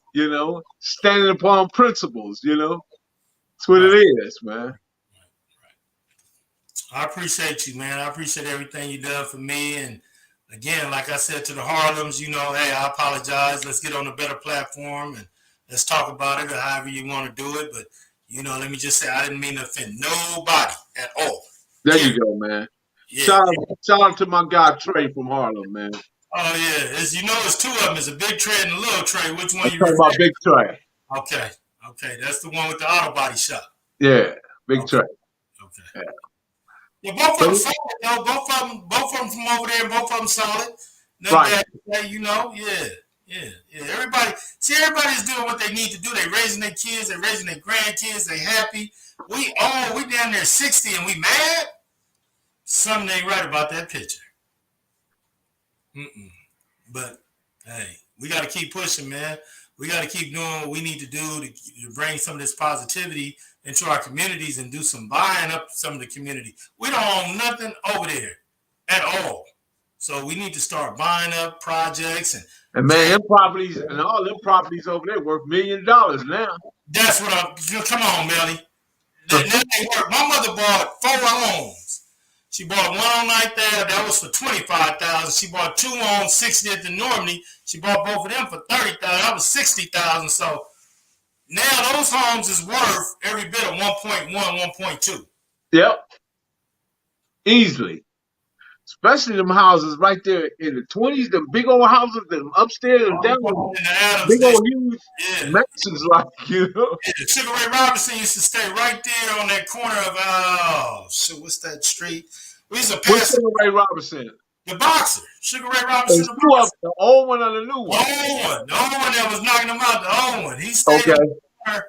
standing upon principles, That's what it is, man. I appreciate you, man. I appreciate everything you done for me. And again, like I said to the Harlems, hey, I apologize. Let's get on a better platform and let's talk about it or however you want to do it. But, let me just say I didn't mean to offend nobody at all. There you go, man. Yeah. Shout out to my guy Trey from Harlem, man. Oh yeah, it's two of them. It's a big Trey and a little Trey. Which one you talking about? Big Trey. Okay, that's the one with the auto body shop. Yeah, Big Trey. Okay. Yeah, both of them solid, though. Both of them from over there. Both of them solid. Right. Yeah. Everybody's doing what they need to do. They raising their kids. They raising their grandkids. They happy. We down there 60 and we mad. Something ain't right about that picture. But hey, we got to keep pushing, man. We got to keep doing what we need to do to bring some of this positivity into our communities and do some buying up some of the community. We don't own nothing over there at all. So we need to start buying up projects and man, them properties and all them properties over there worth $1 million now. That's what come on, Melly. My mother bought 4 homes. She bought one on right there. That was for $25,000. She bought 2 on 60th and Normandy. She bought both of them for $30,000. That was $60,000. So now those homes is worth every bit of 1.1, 1.2. Yep. Easily. Especially them houses right there in the 20s, the big old houses, them upstairs and down, big old huge mansions, like, Yeah, Sugar Ray Robinson used to stay right there on that corner of, what's that street? We used to pass. What's Sugar Ray Robinson? The boxer. Sugar Ray Robinson. The old one or the new one? The old one that was knocking them out, the old one. He stayed on the corner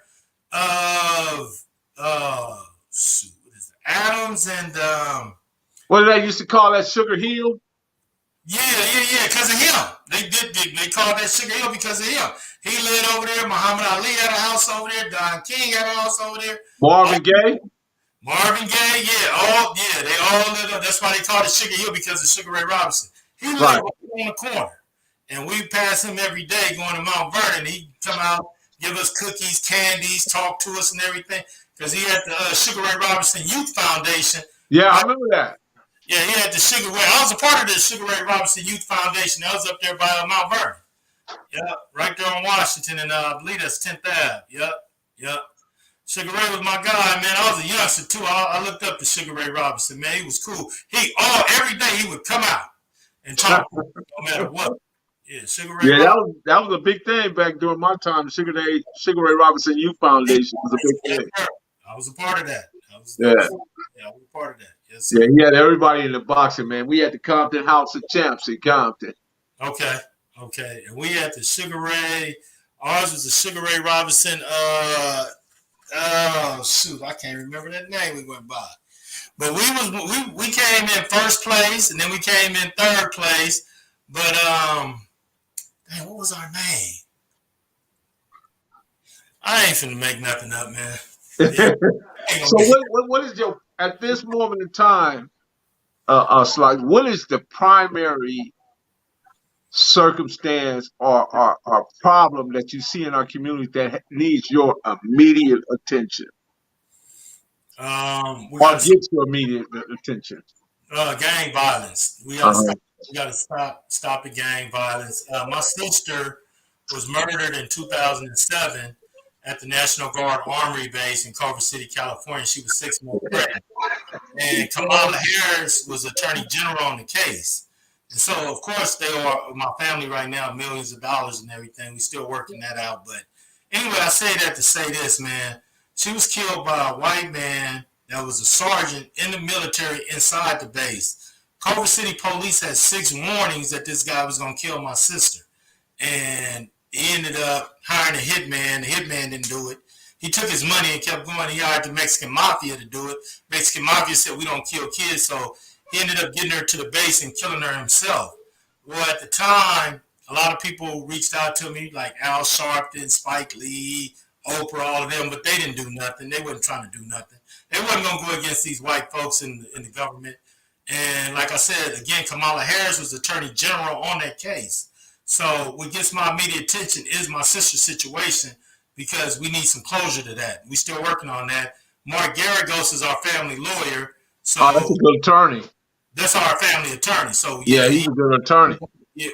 of, what is it? Adams and, what did they used to call that, Sugar Hill? Yeah, because of him. They called that Sugar Hill because of him. He lived over there. Muhammad Ali had a house over there. Don King had a house over there. Marvin Gaye? Marvin Gaye, they all lived up. That's why they called it Sugar Hill, because of Sugar Ray Robinson. He lived right on the corner. And we pass him every day going to Mount Vernon. He'd come out, give us cookies, candies, talk to us and everything. Because he had the Sugar Ray Robinson Youth Foundation. Yeah, I remember that. Yeah, he had the Sugar Ray. I was a part of the Sugar Ray Robinson Youth Foundation. That was up there by Mount Vernon. Yeah, right there on Washington, and I believe that's 10th Ave. Yep. Sugar Ray was my guy, man. I was a youngster too. I looked up to Sugar Ray Robinson, man. He was cool. Every day he would come out and talk, no matter what. Yeah, Sugar Ray. Yeah, that was a big thing back during my time. Sugar Ray Robinson Youth Foundation was a big thing. I was a part of that. I was a part of that. Yes, yeah, he had everybody in the boxing, man. We had the Compton House of Champs in Compton. Okay. And we had the Sugar Ray. Ours was the Sugar Ray Robinson. I can't remember that name we went by. But we came in first place, and then we came in third place. But what was our name? I ain't finna make nothing up, man. Yeah. So what is your, at this moment in time, Sly, what is the primary circumstance or problem that you see in our community that needs your immediate attention? Or gets your immediate attention? Gang violence. We gotta stop the gang violence. My sister was murdered in 2007 at the National Guard Armory Base in Culver City, California. She was 6 months pregnant. And Kamala Harris was Attorney General on the case. And so, of course, they are my family right now, millions of dollars and everything. We're still working that out. But anyway, I say that to say this, man. She was killed by a white man that was a sergeant in the military inside the base. Culver City police had 6 warnings that this guy was going to kill my sister. And he ended up hiring a hitman. The hitman didn't do it. He took his money and kept going. He hired the Mexican Mafia to do it. Mexican Mafia said, we don't kill kids. So he ended up getting her to the base and killing her himself. Well, at the time, a lot of people reached out to me, like Al Sharpton, Spike Lee, Oprah, all of them, but they didn't do nothing. They wasn't trying to do nothing. They wasn't going to go against these white folks in the government. And like I said, again, Kamala Harris was Attorney General on that case. So what gets my immediate attention is my sister's situation, because we need some closure to that. We still working on that. Mark Garagos is our family lawyer. So that's a good attorney. That's our family attorney. So yeah, he's a good attorney. Yeah,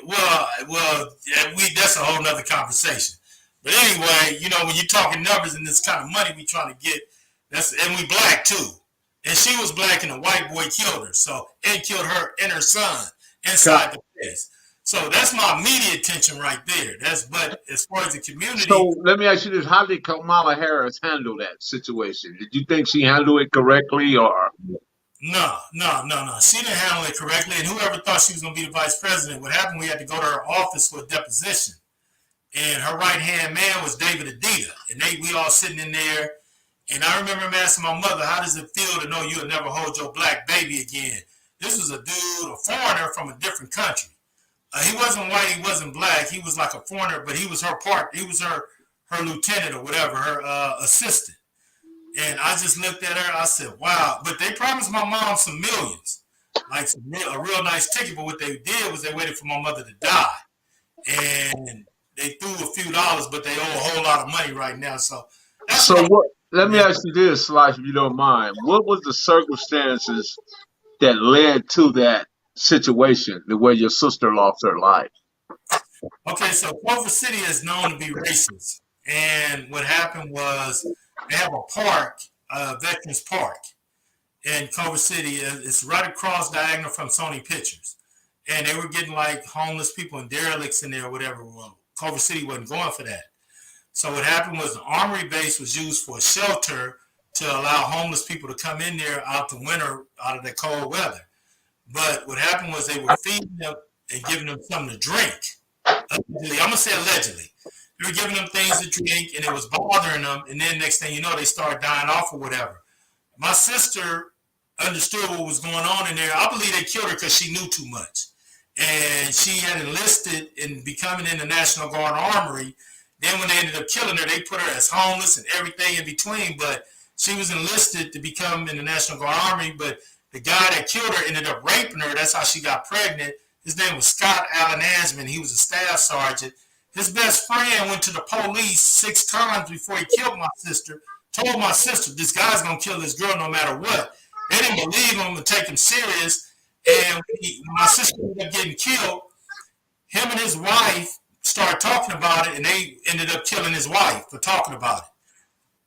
that's a whole nother conversation. But anyway, you know, when you're talking numbers and this kind of money we trying to get, and we black too. And she was black and a white boy killed her. So, and killed her and her son inside the place. So that's my immediate attention right there. But as far as the community. So let me ask you this: how did Kamala Harris handle that situation? Did you think she handled it correctly, or? No. She didn't handle it correctly. And whoever thought she was going to be the vice president, what happened? We had to go to her office for a deposition. And her right-hand man was David Adida. And we all sitting in there. And I remember him asking my mother, how does it feel to know you'll never hold your black baby again? This was a dude, a foreigner from a different country. He wasn't white, he wasn't black. He was like a foreigner, but he was her lieutenant or whatever, her assistant. And I just looked at her, I said, wow. But they promised my mom some millions, like a real nice ticket. But what they did was they waited for my mother to die. And they threw a few dollars, but they owe a whole lot of money right now. So what? Let me ask you this, Slash, if you don't mind. What was the circumstances that led to that situation, the way your sister lost her life? Okay, so Culver City is known to be racist. And what happened was they have a park, Veterans Park in Culver City. It's right across diagonal from Sony Pictures. And they were getting like homeless people and derelicts in there or whatever. Well, Culver City wasn't going for that. So what happened was the Armory base was used for a shelter to allow homeless people to come in there out the winter, out of the cold weather. But what happened was they were feeding them and giving them something to drink. Allegedly, I'm going to say allegedly. They were giving them things to drink, and it was bothering them. And then next thing you know, they started dying off or whatever. My sister understood what was going on in there. I believe they killed her because she knew too much. And she had enlisted in becoming in the National Guard Armory. Then when they ended up killing her, they put her as homeless and everything in between. But she was enlisted to become in the National Guard Army. But the guy that killed her ended up raping her. That's how she got pregnant. His name was Scott Allen Ansman. He was a staff sergeant. His best friend went to the police 6 times before he killed my sister, told my sister, this guy's going to kill this girl no matter what. They didn't believe him and take him serious. And when my sister ended up getting killed, him and his wife started talking about it, and they ended up killing his wife for talking about it.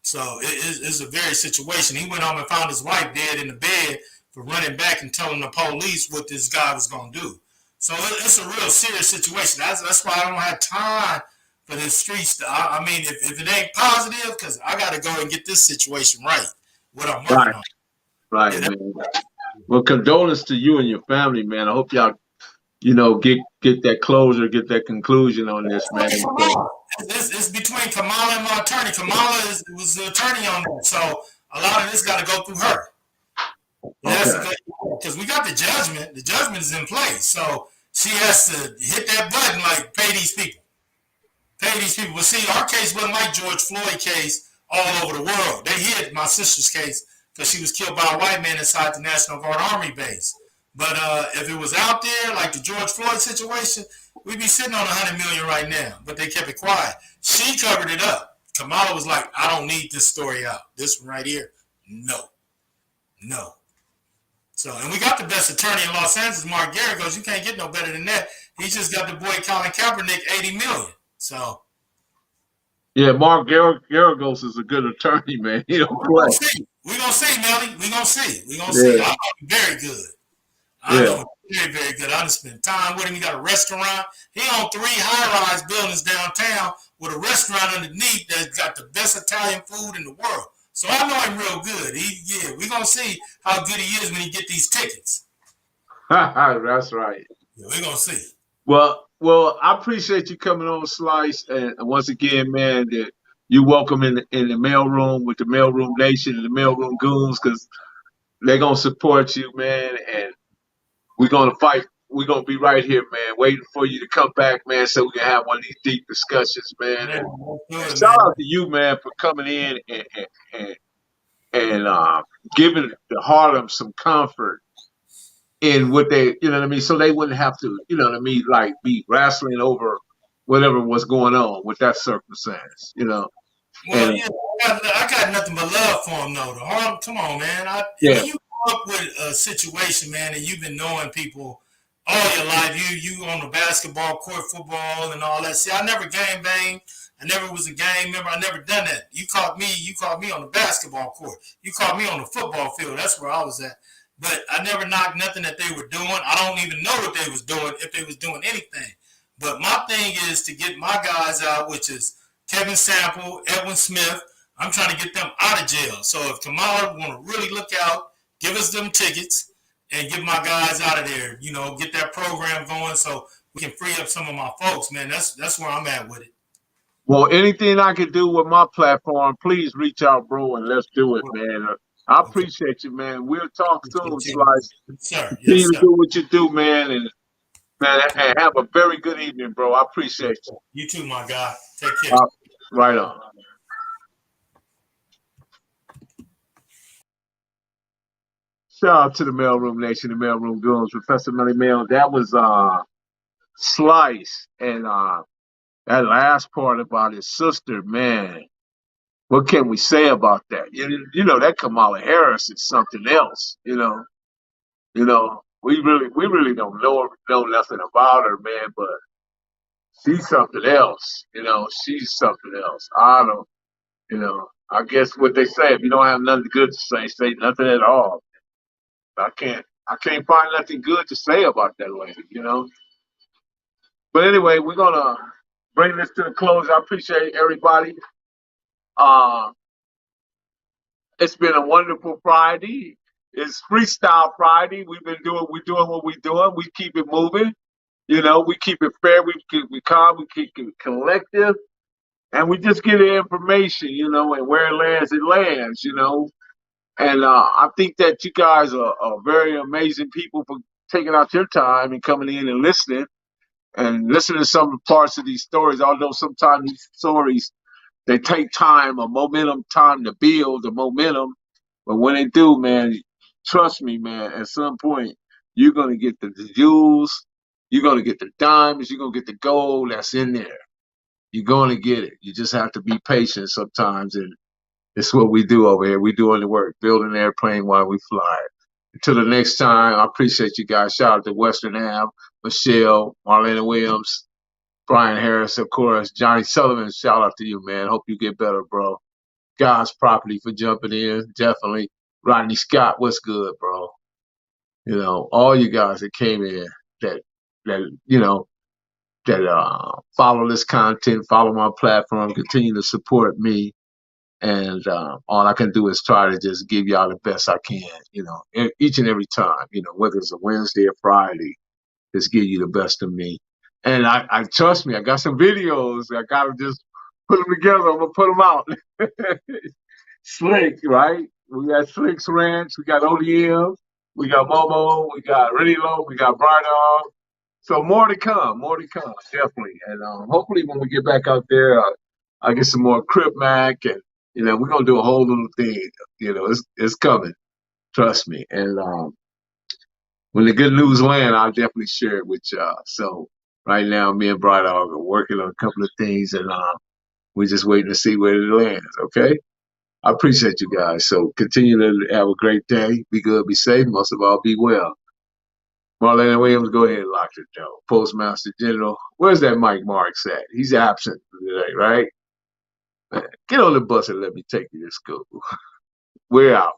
So it's a very situation. He went home and found his wife dead in the bed for running back and telling the police what this guy was going to do. So it's a real serious situation. That's why I don't have time for the streets. I mean, if it ain't positive, because I got to go and get this situation right, what I'm working on. Right, yeah, man. Well, condolence to you and your family, man. I hope y'all, get that closure, get that conclusion on this, man. It's between Kamala and my attorney. Kamala was the attorney on that, so a lot of this got to go through her. Because we got the judgment. The judgment is in place, so she has to hit that button, like pay these people. Pay these people. But see, our case wasn't like George Floyd case all over the world. They hit my sister's case because she was killed by a white man inside the National Guard Army base. But if it was out there, like the George Floyd situation, we'd be sitting on $100 million right now. But they kept it quiet. She covered it up. Kamala was like, I don't need this story out. This one right here, no. So, and we got the best attorney in Los Angeles, Mark Garagos. You can't get no better than that. He just got the boy Colin Kaepernick $80 million. So, Yeah, Mark Garagos is a good attorney, man. He don't We're gonna play. see. We're gonna see, Melly. We're gonna see. We're gonna see. Yeah, I know him very good. I know yeah. him very, very good. I done spent time with him. He got a restaurant. He owned 3 high-rise buildings downtown with a restaurant underneath that's got the best Italian food in the world. So I know him real good. Yeah, we're gonna see how good he is when he get these tickets. That's right. Yeah, we're gonna see. Well, I appreciate you coming on, Slice, and once again, man, that you welcome in the mail room with the Mailroom Nation and the Mailroom Goons, because they're gonna support you, man, and we're gonna fight. We're gonna be right here, man, waiting for you to come back, man, so we can have one of these deep discussions, man. Man, And good, shout man. out to you, man, for coming in and, and giving the Harlem some comfort in what they, you know what I mean, so they wouldn't have to, you know what I mean, like be wrestling over whatever was going on with that circumstance, you know. Well, And yeah, I got nothing but love for him, though. The Harlem, come on, man. yeah, When you grow up with a situation, man, and you've been knowing people all your life, you on the basketball court, football, and all that. See, I never game banged. I never was a game member. I never done that. You caught me on the basketball court. You caught me on the football field. That's where I was at. But I never knocked nothing that they were doing. I don't even know what they was doing, if they was doing anything. But my thing is to get my guys out, which is Kevin Sample, Edwin Smith. I'm trying to get them out of jail. So if Kamala want to really look out, give us them tickets and get my guys out of there. Get that program going so we can free up some of my folks, man. That's where I'm at with it. well, anything I can do with my platform, please reach out, bro, and let's do it, man. I Okay. appreciate you, man. We'll talk soon, Yes, Slice. sir. Continue Yes, to sir. do what you do, man, and man, and have a very good evening, bro. I appreciate you. You too, my guy. Take care. Uh, right on. Shout out to the Mailroom Nation, the Mailroom Goons, Professor Melly Mail. That was Slice, and that last part about his sister, man. What can we say about that? You know that Kamala Harris is something else. We really don't know nothing about her, man. But she's something else. She's something else. I don't. I guess what they say: if you don't have nothing good to say nothing at all. I can't find nothing good to say about that lady. But anyway, we're gonna bring this to the close. I appreciate everybody. Uh, it's been a wonderful Friday. It's Freestyle Friday. We're doing what we're doing. We keep it moving. We keep it fair. We calm. We keep it collective, and we just get the information. And where it lands, it lands. And I think that you guys are very amazing people for taking out your time and coming in and listening to some of the parts of these stories. Although sometimes these stories they take time, a momentum, time to build the momentum. But when they do, man, trust me, man, at some point you're gonna get the jewels, you're gonna get the diamonds, you're gonna get the gold that's in there. You're gonna get it. You just have to be patient sometimes, and it's what we do over here. We doing the work, building an airplane while we fly it. Until the next time, I appreciate you guys. Shout out to Western Ave, Michelle, Marlena Williams, Brian Harris, of course, Johnny Sullivan. Shout out to you, man. Hope you get better, bro. God's property for jumping in, definitely. Rodney Scott, what's good, bro? All you guys that came in that that you know that follow this content, follow my platform, continue to support me, and all I can do is try to just give y'all the best I can, each and every time, whether it's a Wednesday or Friday, just give you the best of me. And I trust me, I got some videos. I gotta just put them together. I'm gonna put them out. Slick, right? We got Slick's Ranch. We got ODM. We got Momo. We got Really Low. We got Bright Dog. So more to come. More to come, definitely. And hopefully, when we get back out there, I get some more Crip Mac, and we're gonna do a whole little thing. It's coming. Trust me. And when the good news land, I'll definitely share it with y'all. So right now, me and Bright Dog are working on a couple of things, and we're just waiting to see where it lands. Okay. I appreciate you guys. So continue to have a great day. Be good, be safe, most of all, be well. Marlena Williams, go ahead and lock it down. Postmaster General, where's that Mike Marks at? He's absent today, right? Man, get on the bus and let me take you to school. We're out.